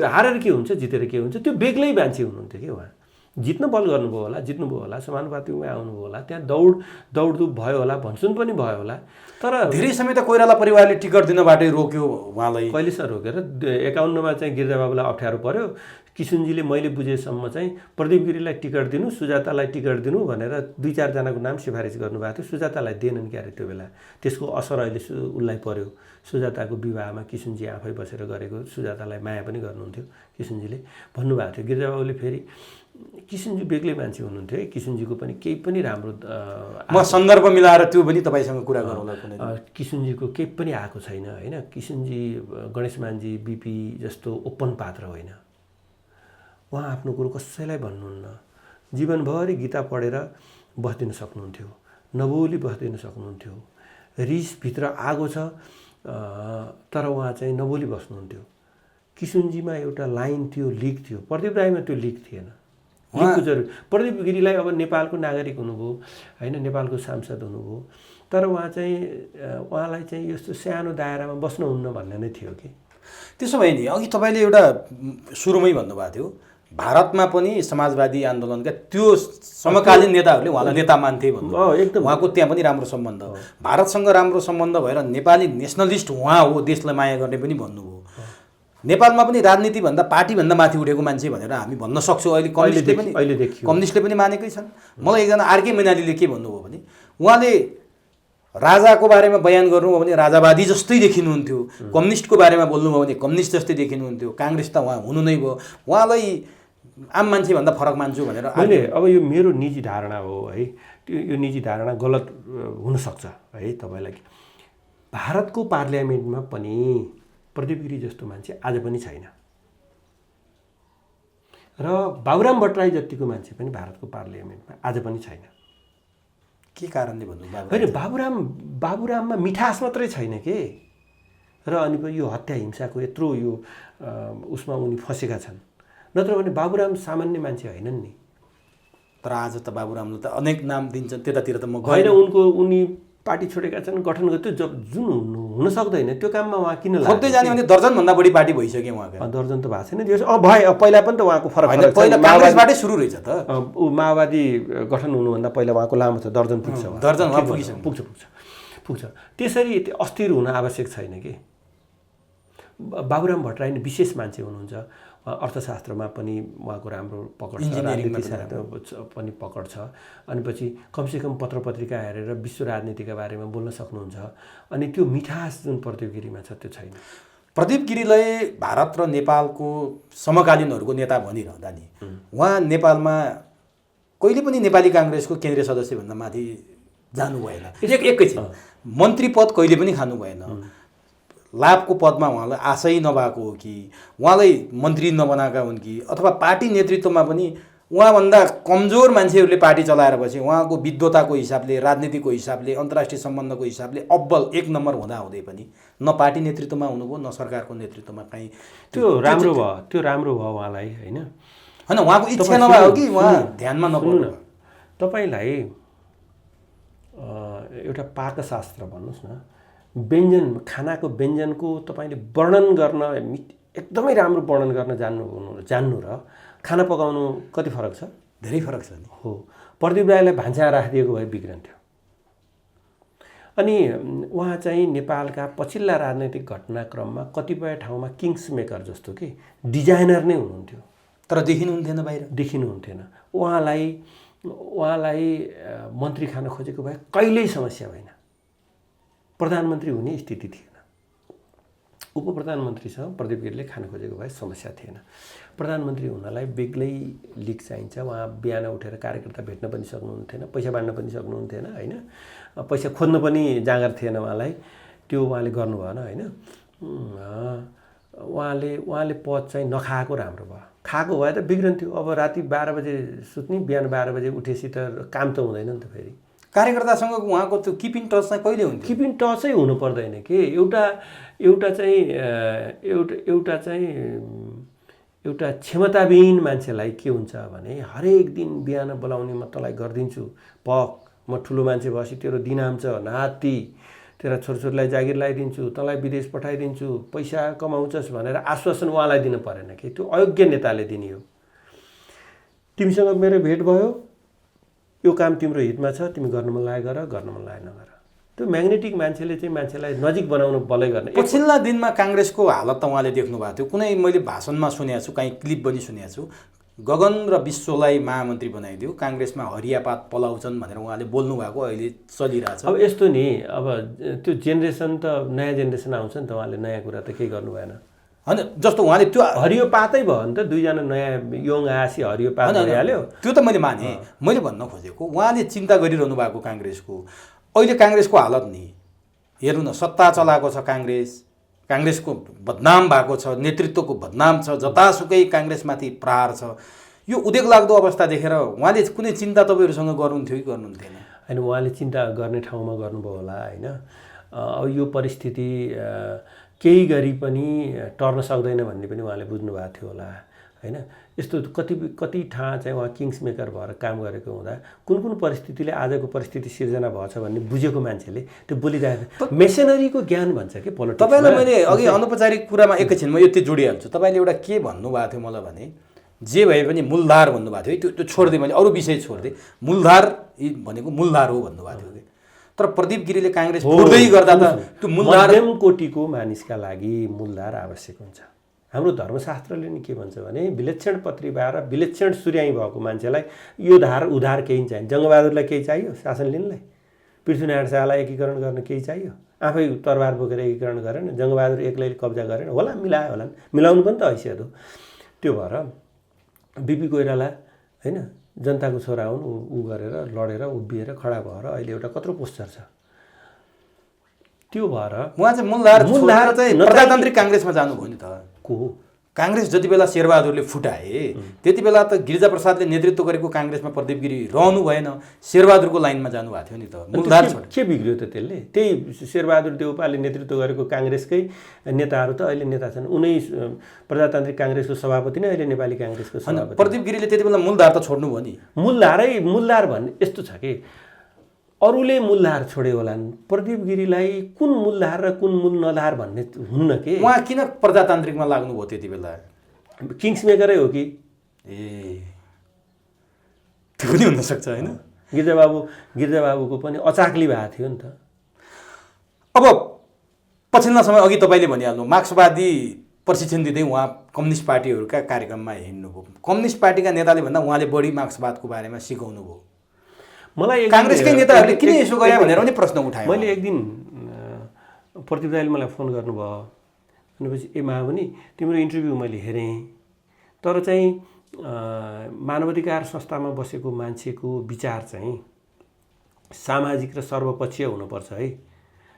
[SPEAKER 1] हारेर के हुन्छ, जितेर के हुन्छ, त्यो बेग्लै मान्छे हुनुहुन्थ्यो कि। उहाँ जित्न बल गर्नुभयो होला, जित्नुभयो होला, समानुपातिकमै आउनुभयो होला, त्यहाँ दौडधुप भयो होला, भन्छुन पनि भयो होला, तर
[SPEAKER 2] धेरै समय त कोइराला परिवारले टिकट दिनबाटै रोक्यो उहाँलाई।
[SPEAKER 1] कहिलेसम्म रोकेर 51मा चाहिँ गिरिजाबाबुलाई अप्ठ्यारो पर्यो। किसुनजीले मैले बुझेसम्म चाहिँ प्रदीप गिरीलाई टिकट दिनु, सुजातालाई टिकट दिनु भनेर 2-4 जनाको नाम सिफारिस गर्नुभएको थियो। सुजातालाई दिएनन् क्यारे त्यो बेला, त्यसको असर अहिले उसलाई पर्यो। सुजाताको विवाहमा किसुनजी आफै बसेर गरेको, सुजातालाई माया पनि गर्नुहुन्थ्यो किसुनजीले भन्नुभएको थियो। गिरिजाबाबुले फेरि किसुनजी बेग्लै मान्छे हुनुहुन्थ्यो है, किसुनजीको पनि केही पनि राम्रो
[SPEAKER 2] म सन्दर्भ मिलाएर त्यो पनि तपाईँसँग कुरा गरौँला।
[SPEAKER 1] किसुनजीको केही पनि आएको छैन होइन। किसुनजी गणेशमानजी बिपी जस्तो ओपन पात्र होइन। उहाँ आफ्नो कुरो कसैलाई भन्नुहुन्न, जीवनभरि गीता पढेर बस्दिन सक्नुहुन्थ्यो, नबोली बस्दिन सक्नुहुन्थ्यो। रिसभित्र आगो छ तर उहाँ चाहिँ नबोली बस्नुहुन्थ्यो। किसुनजीमा एउटा लाइन थियो, लिक थियो, प्रदीप राईमा त्यो लिक थिएन। लिकको जरुरी, प्रदीप गिरीलाई अब नेपालको नागरिक हुनुभयो होइन, नेपालको सांसद हुनुभयो, तर उहाँ चाहिँ उहाँलाई चाहिँ यस्तो सानो दायरामा बस्नुहुन्न भन्ने नै थियो कि।
[SPEAKER 2] त्यसो भए नि अघि तपाईँले एउटा सुरुमै भन्नुभएको थियो, भारतमा पनि समाजवादी आन्दोलनका त्यो समकालीन नेताहरूले उहाँलाई नेता मान्थे भन्नुभयो।
[SPEAKER 1] एकदम
[SPEAKER 2] उहाँको त्यहाँ पनि राम्रो सम्बन्ध, भारतसँग राम्रो सम्बन्ध भएर नेपाली नेसनलिस्ट उहाँ हो, देशलाई माया गर्ने पनि भन्नुभयो। नेपालमा पनि राजनीतिभन्दा पार्टीभन्दा माथि उठेको मान्छे भनेर हामी भन्न सक्छौँ। अहिले कम्युनिस्टले पनि मानेकै छन्। मलाई एकजना आरके मैनालीले के भन्नुभयो भने, उहाँले राजाको बारेमा बयान गर्नुभयो भने राजावादी जस्तै देखिनुहुन्थ्यो, कम्युनिस्टको बारेमा बोल्नुभयो भने कम्युनिस्ट जस्तै देखिनुहुन्थ्यो, काङ्ग्रेस त उहाँ हुनु नै भयो, उहाँलाई आम मान्छेभन्दा फरक मान्छु भनेर
[SPEAKER 1] मैले अब यो मेरो निजी धारणा हो है, यो निजी धारणा गलत हुनसक्छ है तपाईँलाई। भारतको पार्लियामेन्टमा पनि प्रदीप गिरी जस्तो मान्छे आज पनि छैन र बाबुराम भट्टराई जतिको मान्छे पनि भारतको पार्लियामेन्टमा आज पनि छैन।
[SPEAKER 2] के कारणले भन्नु
[SPEAKER 1] होइन, बाबुराममा मिठास मात्रै छैन के, र अनि यो हत्या हिंसाको यत्रो यो उसमा उनी फँसेका छन्, नत्र भने बाबुराम सामान्य मान्छे होइनन् नि।
[SPEAKER 2] तर आज त बाबुरामले त अनेक नाम दिन्छन्, त्यतातिर त म
[SPEAKER 1] होइन, उनी पार्टी छोडेका छन्, गठन गर्यो, त्यो जुन हुन सक्दैन त्यो काममा उहाँ किन लाग्छ?
[SPEAKER 2] खोज्दै जाने भने दर्जनभन्दा बढी पार्टी भइसक्यो उहाँको।
[SPEAKER 1] दर्जन त भएको छैन त्यो भयो, पहिला पनि त उहाँको फरक
[SPEAKER 2] होइन, पहिला काङ्ग्रेसबाटै सुरु रहेछ त।
[SPEAKER 1] ऊ माओवादी गठन हुनुभन्दा पहिला उहाँको लामो छ, दर्जन पुग्छ,
[SPEAKER 2] दर्जन उहाँ पुगिसक्यो,
[SPEAKER 1] पुग्छ। त्यसरी अस्थिर हुन आवश्यक छैन कि। बाबुराम भट्टराई नै विशेष मान्छे हुनुहुन्छ, अर्थशास्त्रमा पनि उहाँको राम्रो पकड छ, राजनीतिशास्त्रमा पनि पकड छ, अनि पछि कमसेकम पत्र पत्रिका हेरेर विश्व राजनीतिका बारेमा बोल्न सक्नुहुन्छ, अनि त्यो मिठास जुन प्रदीप गिरीमा छ त्यो छैन।
[SPEAKER 2] प्रदीप गिरीलाई भारत र नेपालको समकालीनहरूको नेता भनिरहँदा नि उहाँ नेपालमा कहिले पनि नेपाली काङ्ग्रेसको केन्द्रीय सदस्यभन्दा माथि जानु भएन, एकैछिन मन्त्री पद कहिले पनि खानु भएन, लाभको पदमा उहाँलाई आशै नभएको हो कि, उहाँलाई मन्त्री नबनाएका हुन् कि, अथवा पार्टी नेतृत्वमा पनि उहाँभन्दा कमजोर मान्छेहरूले पार्टी चलाएर पछि उहाँको विद्वताको हिसाबले, राजनीतिको हिसाबले, अन्तर्राष्ट्रिय सम्बन्धको हिसाबले अब्बल एक नम्बर हुँदाहुँदै पनि न पार्टी नेतृत्वमा हुनुभयो न सरकारको नेतृत्वमा कहीँ।
[SPEAKER 1] त्यो राम्रो भयो उहाँलाई, होइन
[SPEAKER 2] उहाँको इच्छा नभएको कि उहाँ ध्यानमा नपुग्नु।
[SPEAKER 1] तपाईँलाई एउटा पाकशास्त्र भन्नुहोस् न, व्यञ्जन खानाको व्यञ्जनको तपाईँले वर्णन गर्न एकदमै राम्रो वर्णन गर्न जान्नु र खाना पकाउनु कति फरक छ?
[SPEAKER 2] धेरै फरक छ नि।
[SPEAKER 1] हो, प्रदीप राईलाई भान्सा राखिदिएको भए बिग्रन्थ्यो। अनि उहाँ चाहिँ नेपालका पछिल्ला राजनैतिक घटनाक्रममा कतिपय ठाउँमा किङ्स मेकर जस्तो कि डिजाइनर नै हुनुहुन्थ्यो,
[SPEAKER 2] तर देखिनुहुन्थेन, बाहिर
[SPEAKER 1] देखिनुहुन्थेन। उहाँलाई मन्त्री खान खोजेको भए कहिल्यै समस्या भएन, प्रधानमन्त्री हुने स्थिति थिएन। उप प्रधानमन्त्रीसँग प्रदीप गिरीले खान खोजेको भए समस्या थिएन। प्रधानमन्त्री हुनलाई बेग्लै लिक चाहिन्छ, उहाँ बिहान उठेर कार्यकर्ता भेट्न पनि सक्नुहुन्थेन, पैसा बाँड्न पनि सक्नुहुन्थेन, होइन पैसा खोज्न पनि जाँगर थिएन उहाँलाई, त्यो उहाँले गर्नु भएन, होइन उहाँले पद चाहिँ नखाएको राम्रो भयो, खाएको भए त बिग्रन्थ्यो। अब राति 12 बजे सुत्ने, बिहान 12 बजे उठेपछि त काम त हुँदैन नि त। फेरि
[SPEAKER 2] कार्यकर्तासँग उहाँको त्यो किप इन टच चाहिँ कहिले हुन्थ्यो?
[SPEAKER 1] किप इन टचै हुनु पर्दैन कि। एउटा क्षमताविहीन मान्छेलाई के हुन्छ भने हरेक दिन बिहान बोलाउने, म तँलाई गरिदिन्छु, पक, म ठुलो मान्छे भएपछि तेरो दिनाम छ, नाति तेरा छोरछोरीलाई जागिर लगाइदिन्छु, तँलाई विदेश पठाइदिन्छु, पैसा कमाउँछस् भनेर आश्वासन उहाँलाई दिनु परेन कि। त्यो अयोग्य नेताले दिने हो। तिमीसँग मेरो भेट भयो, यो काम तिम्रो हितमा छ, तिमी गर्न मन लाग्यो गर, गर्न मन लाग्यो नगर। त्यो म्याग्नेटिक मान्छेले चाहिँ मान्छेलाई नजिक बनाउनु बलै गर्ने।
[SPEAKER 2] पछिल्ला दिनमा काङ्ग्रेसको हालत त उहाँले देख्नु भएको थियो, कुनै मैले भाषणमा सुनेको छु, कहीँ क्लिप पनि सुनेको छु, गगन र विश्वलाई महामन्त्री बनाइदियो, काङ्ग्रेसमा हरियापात पलाउँछन् भनेर उहाँले बोल्नु भएको अहिले चलिरहेछ।
[SPEAKER 1] अब यस्तो नि, अब त्यो जेनेरेसन त नयाँ जेनेरेसन आउँछ नि त, उहाँले नयाँ कुरा त केही गर्नु भएन।
[SPEAKER 2] होइन, जस्तो उहाँले त्यो
[SPEAKER 1] हरियो पातै भयो नि त, दुईजना नयाँ यङ आएपछि हरियो पात भइहाल्यो।
[SPEAKER 2] त्यो त मैले माने, मैले भन्न खोजेको उहाँले चिन्ता गरिरहनु भएको काङ्ग्रेसको। अहिले काङ्ग्रेसको हालत नि हेर्नु न, सत्ता चलाएको छ काङ्ग्रेसको बदनाम भएको छ, नेतृत्वको बदनाम छ, जतासुकै काङ्ग्रेसमाथि प्रहार छ। यो उदेक लाग्दो अवस्था देखेर उहाँले कुनै चिन्ता तपाईँहरूसँग गर्नुहुन्थ्यो कि गर्नुहुन्थेन?
[SPEAKER 1] होइन, उहाँले चिन्ता गर्ने ठाउँमा गर्नुभयो होला, होइन। अब यो परिस्थिति केही गरी पनि टर्न सक्दैन भन्ने पनि उहाँले बुझ्नुभएको थियो होला, होइन। यस्तो कति ठाउँ चाहिँ उहाँ किङ्स मेकर भएर काम गरेको हुँदा कुन परिस्थितिले आजको परिस्थिति सिर्जना भएछ भन्ने बुझेको मान्छेले त्यो बोलिरहेको मेसनरीको ज्ञान भन्छ कि पोलिटिक्स।
[SPEAKER 2] तपाईँलाई मैले अघि अनौपचारिक कुरामा एकैछिन म यति जोडिहाल्छु। तपाईँले एउटा के भन्नुभएको थियो मलाई भने, जे भए पनि मूलधार भन्नुभएको थियो, त्यो छोडिदिएँ मैले, अरू विषय छोडिदिएँ, मूलधार भनेको मूलधार हो भन्नुभएको थियो कि। तर प्रदीप गिरीले काङ्ग्रेस छोड्दै गर्दा त त्यो मूलधार,
[SPEAKER 1] मध्यम कोटिको मानिसका लागि मूलधार आवश्यक हुन्छ। हाम्रो धर्मशास्त्रले नि के भन्छ भने विलक्षण पत्रिभा र विलक्षण सूर्याई भएको मान्छेलाई यो धार उधार केही चाहिन्छ। जङ्गबहादुरलाई केही चाहियो शासन लिनलाई? पृथ्वीनारायण शाहलाई एकीकरण गर्न केही चाहियो? आफै तरबार बोकेर एकीकरण गरेन, जङ्गबहादुर एक्लैले कब्जा गरेन होला, मिलायो होला, मिलाउनु पनि त हैसियत हो। त्यो भएर बिपी कोइराला होइन जनताको छोरा हुन्, ऊ गरेर लडेर उभिएर खडा भएर अहिले एउटा कत्रो पोस्टर छ। त्यो भएर
[SPEAKER 2] उहाँ चाहिँ मूलधार चाहिँ प्रजातान्त्रिक काङ्ग्रेसमा जानुभयो नि त।
[SPEAKER 1] को
[SPEAKER 2] काङ्ग्रेस जति बेला शेरबहादुरले फुटाए त्यति बेला त गिरिजाप्रसादले नेतृत्व गरेको काङ्ग्रेसमा प्रदीप गिरी रहनु भएन, शेरबहादुरको लाइनमा जानुभएको थियो नि त। मूलधार
[SPEAKER 1] के बिग्रियो त त्यसले? त्यही शेरबहादुर देउपाले नेतृत्व गरेको काङ्ग्रेसकै नेताहरू त अहिले नेता छन्। उनै प्रजातान्त्रिक काङ्ग्रेसको सभापति नै अहिले नेपाली काङ्ग्रेसको सभापति।
[SPEAKER 2] प्रदीप गिरीले त्यति बेला मूलधार त छोड्नु भयो नि।
[SPEAKER 1] मूलधार भन्ने यस्तो छ कि अरूले मूलधार छोडे होलान्, प्रदीप गिरीलाई कुन मूलधार र कुन मूल नधार भन्ने हुन्न के।
[SPEAKER 2] उहाँ किन प्रजातान्त्रिकमा लाग्नुभयो त्यति बेला?
[SPEAKER 1] किङ्स मेकरै हो कि?
[SPEAKER 2] त्यो पनि हुनसक्छ होइन।
[SPEAKER 1] गिरिजाबाबुको पनि अचाक्ली भएको थियो नि त।
[SPEAKER 2] अब पछिल्लो समय अघि तपाईँले भनिहाल्नु मार्क्सवादी प्रशिक्षण दिँदै उहाँ कम्युनिस्ट पार्टीहरूका कार्यक्रममा हिँड्नुभयो। कम्युनिस्ट पार्टीका नेताले भन्दा उहाँले बढी मार्क्सवादको बारेमा सिकाउनु भयो।
[SPEAKER 1] मलाई
[SPEAKER 2] काङ्ग्रेसकै नेताहरूले किन यसो गरे भनेर पनि प्रश्न उठायो।
[SPEAKER 1] मैले एक दिन प्रदीप दाइले मलाई फोन गर्नुभयो, भनेपछि ए महामुनि तिम्रो इन्टरभ्यू मैले हेरेँ, तर चाहिँ मानवाधिकार संस्थामा बसेको मान्छेको विचार चाहिँ सामाजिक र सर्वपक्षीय हुनुपर्छ है।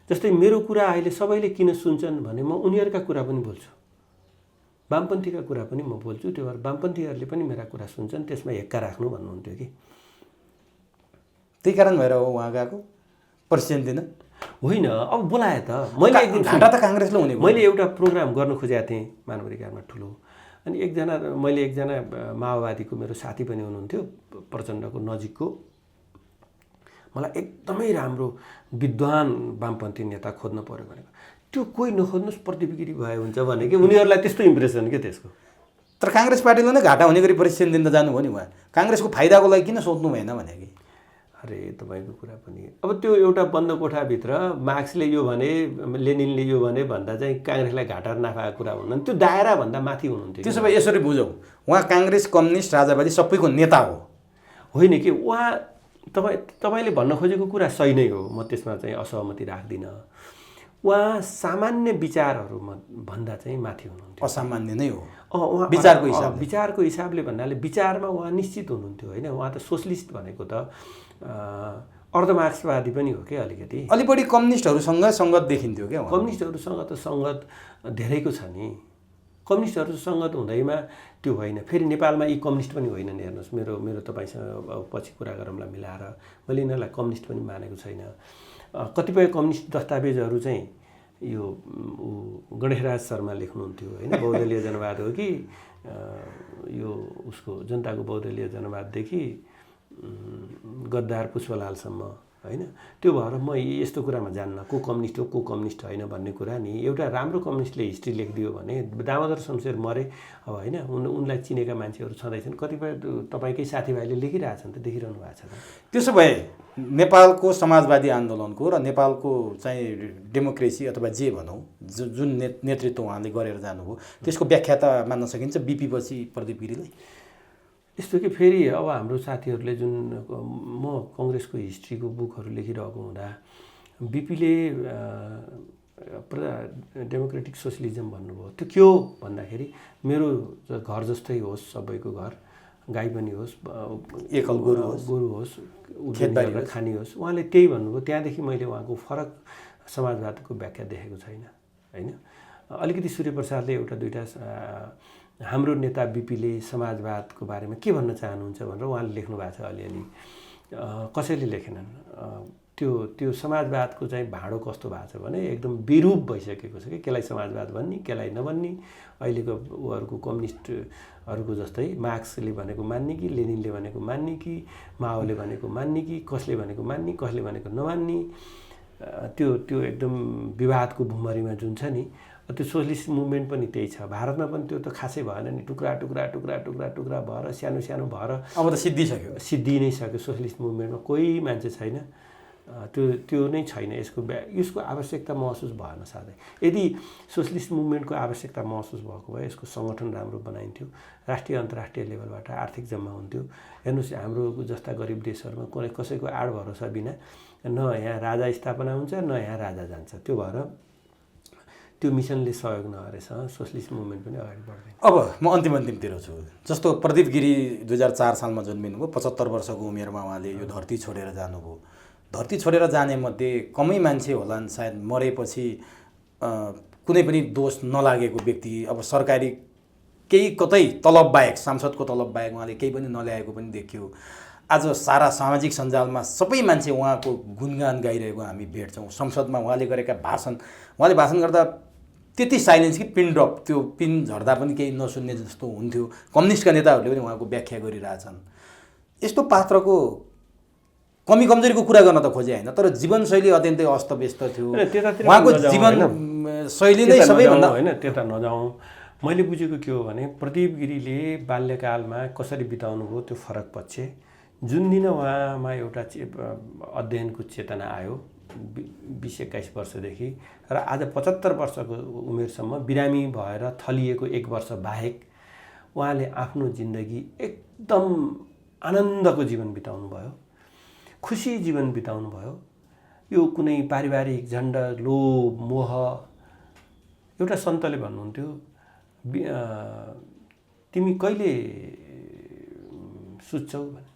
[SPEAKER 1] जस्तै मेरो कुरा अहिले सबैले किन सुन्छन् भने म उनीहरूका कुरा पनि बोल्छु, वामपन्थीका कुरा पनि म बोल्छु, त्यो भएर वामपन्थीहरूले पनि मेरा कुरा सुन्छन्, त्यसमा हेक्का राख्नु भन्नुहुन्थ्यो कि।
[SPEAKER 2] त्यही कारण भएर हो उहाँ गएको प्रशिक्षण दिन?
[SPEAKER 1] होइन, अब बोलाए त। मैले एक दिन
[SPEAKER 2] घाटा त काङ्ग्रेसले हुने।
[SPEAKER 1] मैले एउटा प्रोग्राम गर्न खोजेको थिएँ मानवाधिकारमा ठुलो, अनि मैले एकजना माओवादीको मेरो साथी पनि हुनुहुन्थ्यो, प्रचण्डको नजिकको, मलाई एकदमै राम्रो विद्वान वामपन्थी नेता खोज्नु पऱ्यो भनेको। त्यो कोही नखोज्नुहोस् प्रदीप गिरी भए हुन्छ भने कि उनीहरूलाई त्यस्तो इम्प्रेसन के त्यसको।
[SPEAKER 2] तर काङ्ग्रेस पार्टीले नै घाटा हुने गरी प्रशिक्षण दिन त जानुभयो नि उहाँ। काङ्ग्रेसको फाइदाको लागि किन सोच्नु भएन भने कि?
[SPEAKER 1] अरे तपाईँको कुरा पनि अब त्यो एउटा बन्द कोठाभित्र मार्क्सले यो भने लेनिनले यो भने भन्दा चाहिँ काङ्ग्रेसलाई घाटा नाफाको कुरा हुन्न, त्यो दायराभन्दा माथि हुनुहुन्थ्यो।
[SPEAKER 2] त्यसो भए यसरी बुझौँ, उहाँ काङ्ग्रेस कम्युनिस्ट राजावादी सबैको नेता हो
[SPEAKER 1] होइन कि? उहाँ तपाईँले भन्न खोजेको कुरा सही नै हो, म त्यसमा चाहिँ असहमति राख्दिनँ। उहाँ सामान्य विचारहरूमा भन्दा चाहिँ माथि हुनुहुन्थ्यो।
[SPEAKER 2] असामान्य नै हो
[SPEAKER 1] उहाँ विचारको हिसाबले भन्नाले विचारमा उहाँ निश्चित हुनुहुन्थ्यो होइन। उहाँ त सोसलिस्ट भनेको त अर्धमार्क्सवादी पनि हो क्या, अलिकति
[SPEAKER 2] अलि बढी कम्युनिस्टहरूसँग सङ्गत देखिन्थ्यो क्या।
[SPEAKER 1] कम्युनिस्टहरूसँग त सङ्गत धेरैको छ नि। कम्युनिस्टहरू सङ्गत हुँदैमा त्यो होइन। फेरि नेपालमा यी कम्युनिस्ट पनि होइनन्। हेर्नुहोस्, मेरो तपाईँसँग पछि कुरा गरौँला मिलाएर, मैले यिनीहरूलाई कम्युनिस्ट पनि मानेको छैन। कतिपय कम्युनिस्ट दस्तावेजहरू चाहिँ यो गणेशराज शर्मा लेख्नुहुन्थ्यो होइन, बहुदलीय जनवाद हो कि यो उसको जनताको बहुदलीय जनवाददेखि गद्दार पुष्पलालसम्म होइन। त्यो भएर म यस्तो कुरामा जान्न को कम्युनिस्ट हो को कम्युनिस्ट होइन भन्ने कुरा नि। एउटा राम्रो कम्युनिस्टले हिस्ट्री लेखिदियो भने दामोदर शमशेर मरे अब होइन, उनलाई चिनेका मान्छेहरू छँदैछन्, कतिपय तपाईँकै साथीभाइले लेखिरहेछन् त, देखिरहनु भएको छ।
[SPEAKER 2] त्यसो भए नेपालको समाजवादी आन्दोलनको र नेपालको चाहिँ डेमोक्रेसी अथवा जे भनौँ जुन नेतृत्व उहाँले गरेर जानुभयो त्यसको व्याख्या त मान्न सकिन्छ बिपी पछि प्रदीप गिरीलाई?
[SPEAKER 1] यस्तो कि फेरि अब हाम्रो साथीहरूले जुन म कङ्ग्रेसको हिस्ट्रीको बुकहरू लेखिरहेको हुँदा बिपीले डेमोक्रेटिक सोसलिजम भन्नुभयो। त्यो के हो भन्दाखेरि मेरो घर जस्तै होस्, सबैको घर, गाई पनि होस्,
[SPEAKER 2] एकल गोरु
[SPEAKER 1] होस्, खेतबारी खानी होस्, उहाँले त्यही भन्नुभयो। त्यहाँदेखि मैले उहाँको फरक समाजवादको व्याख्या देखेको छैन होइन। अलिकति सूर्यप्रसादले एउटा दुईवटा हाम्रो नेता बिपीले समाजवादको बारेमा के भन्न चाहनुहुन्छ भनेर उहाँले लेख्नु भएको छ अलिअलि, कसैले लेखेनन्। त्यो समाजवादको चाहिँ भाँडो कस्तो भएको छ भने एकदम विरूप भइसकेको छ कि केलाई समाजवाद भन्ने केलाई नभन्ने। अहिलेको उहरूको कम्युनिस्टहरूको जस्तै मार्क्सले भनेको मान्ने कि लेनिनले भनेको मान्ने कि माओले भनेको मान्ने कि कसले भनेको मान्ने कसले भनेको नमान्ने, त्यो एकदम विवादको भुमरीमा जुन छ नि, त्यो सोसलिस्ट मुभमेन्ट पनि त्यही छ। भारतमा पनि त्यो त खासै भएन नि, टुक्रा टुक्रा टुक्रा टुक्रा टुक्रा भएर सानो सानो भएर
[SPEAKER 2] अब त सिद्धि नै सक्यो
[SPEAKER 1] सोसलिस्ट मुभमेन्टमा कोही मान्छे छैन। त्यो नै छैन। यसको आवश्यकता महसुस भएन साथै। यदि सोसलिस्ट मुभमेन्टको आवश्यकता महसुस भएको भए यसको सङ्गठन राम्रो बनाइन्थ्यो, राष्ट्रिय अन्तर्राष्ट्रिय लेभलबाट आर्थिक जम्मा हुन्थ्यो। हेर्नुहोस् हाम्रो जस्ता गरिब देशहरूमा कुनै कसैको आड भरोसा बिना न यहाँ राजा स्थापना हुन्छ न यहाँ राजा जान्छ। त्यो भएर त्यो मिसनले सहयोग नगरेसँग सोसलिस्ट मुभमेन्ट पनि अगाडि बढ्दैन।
[SPEAKER 2] अब म अन्तिमतिर छु। जस्तो प्रदीप गिरी 2004 सालमा जन्मिनुभयो, 75 वर्षको उमेरमा उहाँले यो धरती छोडेर जानुभयो। धरती छोडेर जाने मध्ये कमै मान्छे होलान् सायद मरेपछि कुनै पनि दोष नलागेको व्यक्ति, अब सरकारी केही कतै तलब बाहेक, सांसदको तलब बाहेक उहाँले केही पनि नल्याएको पनि देखियो। आज सारा सामाजिक सञ्जालमा सबै मान्छे उहाँको गुणगान गाइरहेको हामी भेट्छौँ। संसदमा उहाँले गरेका उहाँले भाषण गर्दा त्यति साइलेन्स कि पिन ड्रप, त्यो पिन झर्दा पनि केही नसुन्ने जस्तो हुन्थ्यो। कम्युनिस्टका नेताहरूले पनि उहाँको व्याख्या गरिरहेछन्। यस्तो पात्रको कमी कमजोरीको कुरा गर्न त खोजे होइन, तर जीवनशैली अत्यन्तै अस्तव्यस्त थियो। उहाँको जीवनशैली नै सबैभन्दा
[SPEAKER 1] होइन, त्यता नजाउँ। मैले बुझेको के हो भने प्रदीप गिरीले बाल्यकालमा कसरी बिताउनु भयो त्यो फरक पक्ष। जुन दिन उहाँमा एउटा अध्ययनको चेतना आयो 20-21 वर्षदेखि र आज 75 वर्षको उमेरसम्म बिरामी भएर थलिएको 1 वर्ष बाहेक उहाँले आफ्नो जिन्दगी एकदम आनन्दको जीवन बिताउनु भयो, खुसी जीवन बिताउनु भयो। यो कुनै पारिवारिक झन्डा, लोभ, मोह। एउटा सन्तले भन्नुहुन्थ्यो, तिमी कहिले सुत्छौ भने,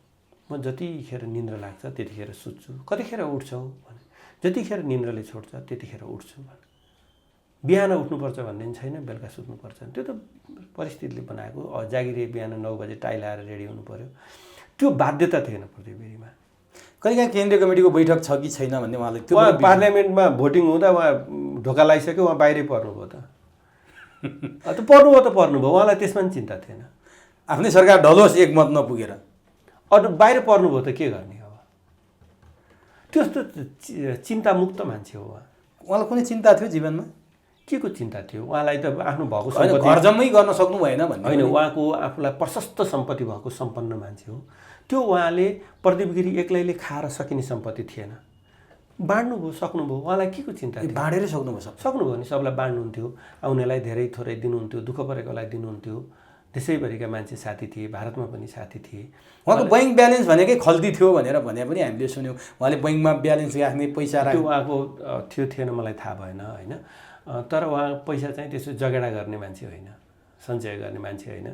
[SPEAKER 1] म जतिखेर निन्द्रा लाग्छ त्यतिखेर सुत्छु। कतिखेर उठ्छौ भने, जतिखेर निन्द्राले छोड्छ त्यतिखेर उठ्छु भने। बिहान उठ्नुपर्छ भन्ने पनि छैन, बेलुका सुत्नुपर्छ। त्यो त परिस्थितिले बनाएको। जागिरे बिहान 9 बजे टाइ लाएर रेडी हुनु पर्यो, त्यो बाध्यता थिएन प्रदीप गिरीमा।
[SPEAKER 2] कहिलेकाहीँ केन्द्रीय कमिटीको बैठक छ कि छैन भन्ने उहाँले त्यो
[SPEAKER 1] पार्लियामेन्टमा भोटिङ हुँदा उहाँ ढोका लगाइसक्यो, उहाँ बाहिरै पर्नुभयो त। त्यो पर्नुभयो, उहाँलाई त्यसमा पनि चिन्ता थिएन।
[SPEAKER 2] आफ्नै सरकार ढलोस् एकमत नपुगेर
[SPEAKER 1] अरू बाहिर पर्नुभयो त के गर्ने अब। त्यस्तो चिन्तामुक्त मान्छे हो उहाँ।
[SPEAKER 2] उहाँलाई कुनै चिन्ता थियो जीवनमा?
[SPEAKER 1] के को चिन्ता थियो? उहाँलाई त आफ्नो भएको
[SPEAKER 2] सम्पत्ति घर जम्मै गर्न सक्नु भएन भन्ने
[SPEAKER 1] होइन। उहाँको आफूलाई प्रशस्त सम्पत्ति भएको सम्पन्न मान्छे हो। त्यो उहाँले प्रदीप गिरी एक्लैले खाएर सकिने सम्पत्ति थिएन, बाँड्नुभयो, सक्नुभयो। उहाँलाई के को चिन्ता थियो?
[SPEAKER 2] बाँडेरै सक्नुभयो
[SPEAKER 1] नि, सबलाई बाँड्नुहुन्थ्यो। आउनेलाई धेरै थोरै दिनुहुन्थ्यो, दुःख परेकोलाई दिनुहुन्थ्यो। देशैभरिका मान्छे साथी थिए, भारतमा पनि साथी थिए।
[SPEAKER 2] उहाँको बैङ्क ब्यालेन्स भनेकै खल्ती थियो भनेर भने पनि हामीले सुन्यौँ। उहाँले बैङ्कमा ब्यालेन्स राख्ने, पैसा राख्ने,
[SPEAKER 1] त्यो उहाँको थियो थिएन मलाई थाहा भएन होइन। तर उहाँ पैसा चाहिँ त्यसो जगेडा गर्ने मान्छे होइन, सञ्चय गर्ने मान्छे होइन।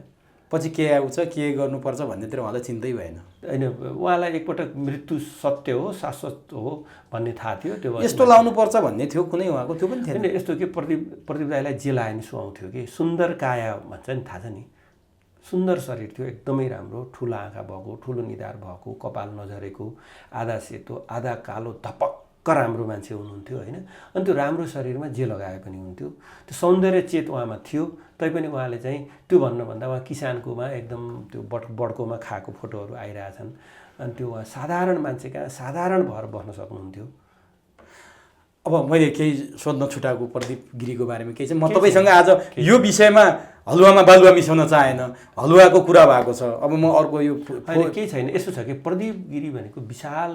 [SPEAKER 2] पछि के आउँछ के गर्नुपर्छ भन्नेतिर उहाँलाई चिन्तै भएन
[SPEAKER 1] होइन। उहाँलाई एकपटक मृत्यु सत्य हो, शाश्वत हो भन्ने थाहा थियो। त्यो
[SPEAKER 2] यस्तो लाउनुपर्छ भन्ने थियो कुनै उहाँको? त्यो पनि थिएन।
[SPEAKER 1] यस्तो के प्रदीप दाइलाई जे लायो नि सुहाउँथ्यो कि। सुन्दर काया भन्छ नि, थाहा छ नि। सुन्दर शरीर थियो, एकदमै राम्रो, ठुला आँखा भएको, ठुलो निधार भएको, कपाल नझरेको, आधा सेतो आधा कालो, धपक्क राम्रो मान्छे हुनुहुन्थ्यो होइन। अनि त्यो राम्रो शरीरमा जे लगाए पनि हुन्थ्यो। त्यो सौन्दर्य चेत उहाँमा थियो। तैपनि उहाँले चाहिँ त्यो भन्नुभन्दा उहाँ किसानकोमा एकदम त्यो बड्कोमा खाएको फोटोहरू आइरहेछन्। अनि त्यो उहाँ साधारण मान्छे कहाँ साधारण भएर बस्न सक्नुहुन्थ्यो।
[SPEAKER 2] अब मैले केही सोध्न छुटाएको प्रदीप गिरीको बारेमा केही चाहिँ म तपाईँसँग आज यो विषयमा हलुवामा बालुवा मिसाउन चाहेन, हलुवाको कुरा भएको छ। अब म अर्को यो
[SPEAKER 1] केही छैन। यस्तो छ कि प्रदीप गिरी भनेको विशाल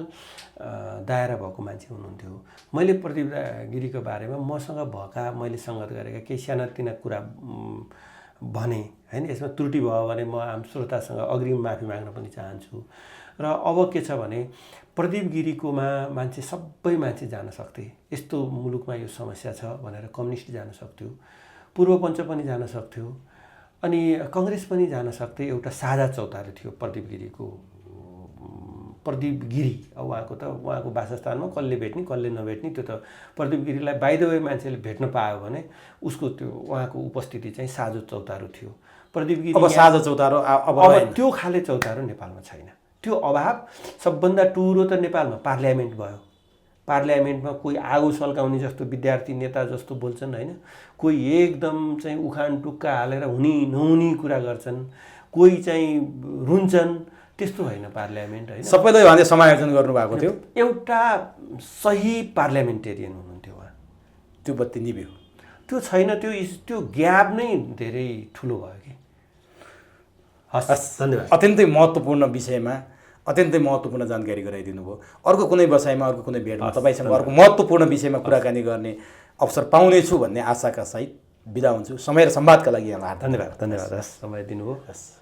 [SPEAKER 1] दायरा भएको मान्छे हुनुहुन्थ्यो। मैले प्रदीप गिरीको बारेमा मसँग भएका, मैले सङ्गत गरेका केही सानातिना कुरा भने होइन। यसमा त्रुटि भयो भने म आम श्रोतासँग अग्रिम माफी माग्न पनि चाहन्छु। र अब के छ भने प्रदीप गिरीकोमा मान्छे सबै मान्छे जान सक्थे। यस्तो मुलुकमा यो समस्या छ भनेर कम्युनिस्ट जान सक्थ्यो, पूर्वपञ्च पनि जान सक्थ्यो, अनि कङ्ग्रेस पनि जान सक्थे। एउटा साझा चौतारो थियो प्रदीप गिरीको। प्रदीप गिरी अब उहाँको वासस्थानमा कसले भेट्ने कसले नभेट्ने त्यो त प्रदीप गिरीलाई बाइ द वे मान्छेले भेट्न पायो भने उसको त्यो उहाँको उपस्थिति चाहिँ साझो चौतारो थियो। प्रदीप गिरी
[SPEAKER 2] अब साझो चौतारो अब
[SPEAKER 1] त्यो खाले चौतारो नेपालमा छैन। त्यो अभाव सबभन्दा टुरो त नेपालमा पार्लियामेन्ट भयो। पार्लियामेन्टमा कोही आगो सल्काउने जस्तो विद्यार्थी नेता जस्तो बोल्छन् होइन, कोही एकदम चाहिँ उखान टुक्का हालेर हुने नहुने कुरा गर्छन्, कोही चाहिँ रुन्छन्। त्यस्तो होइन पार्लियामेन्ट होइन।
[SPEAKER 2] सबैलाई उहाँले समायोजन गर्नुभएको थियो।
[SPEAKER 1] एउटा सही पार्लियामेन्टेरियन हुनुहुन्थ्यो उहाँ।
[SPEAKER 2] त्यो बत्ती निभ्यो,
[SPEAKER 1] त्यो छैन। त्यो ग्याप नै धेरै ठुलो भयो कि। हस्, धन्यवाद।
[SPEAKER 2] अत्यन्तै महत्त्वपूर्ण विषयमा अत्यन्तै महत्त्वपूर्ण जानकारी गराइदिनु भयो। अर्को कुनै बसाइमा अर्को कुनै भेटमा तपाईँसँग अर्को महत्त्वपूर्ण विषयमा कुराकानी गर्ने अवसर पाउनेछु भन्ने आशाका सहित बिदा हुन्छु। समय र संवादका लागि यहाँलाई
[SPEAKER 1] धन्यवाद। समय दिनुभयो।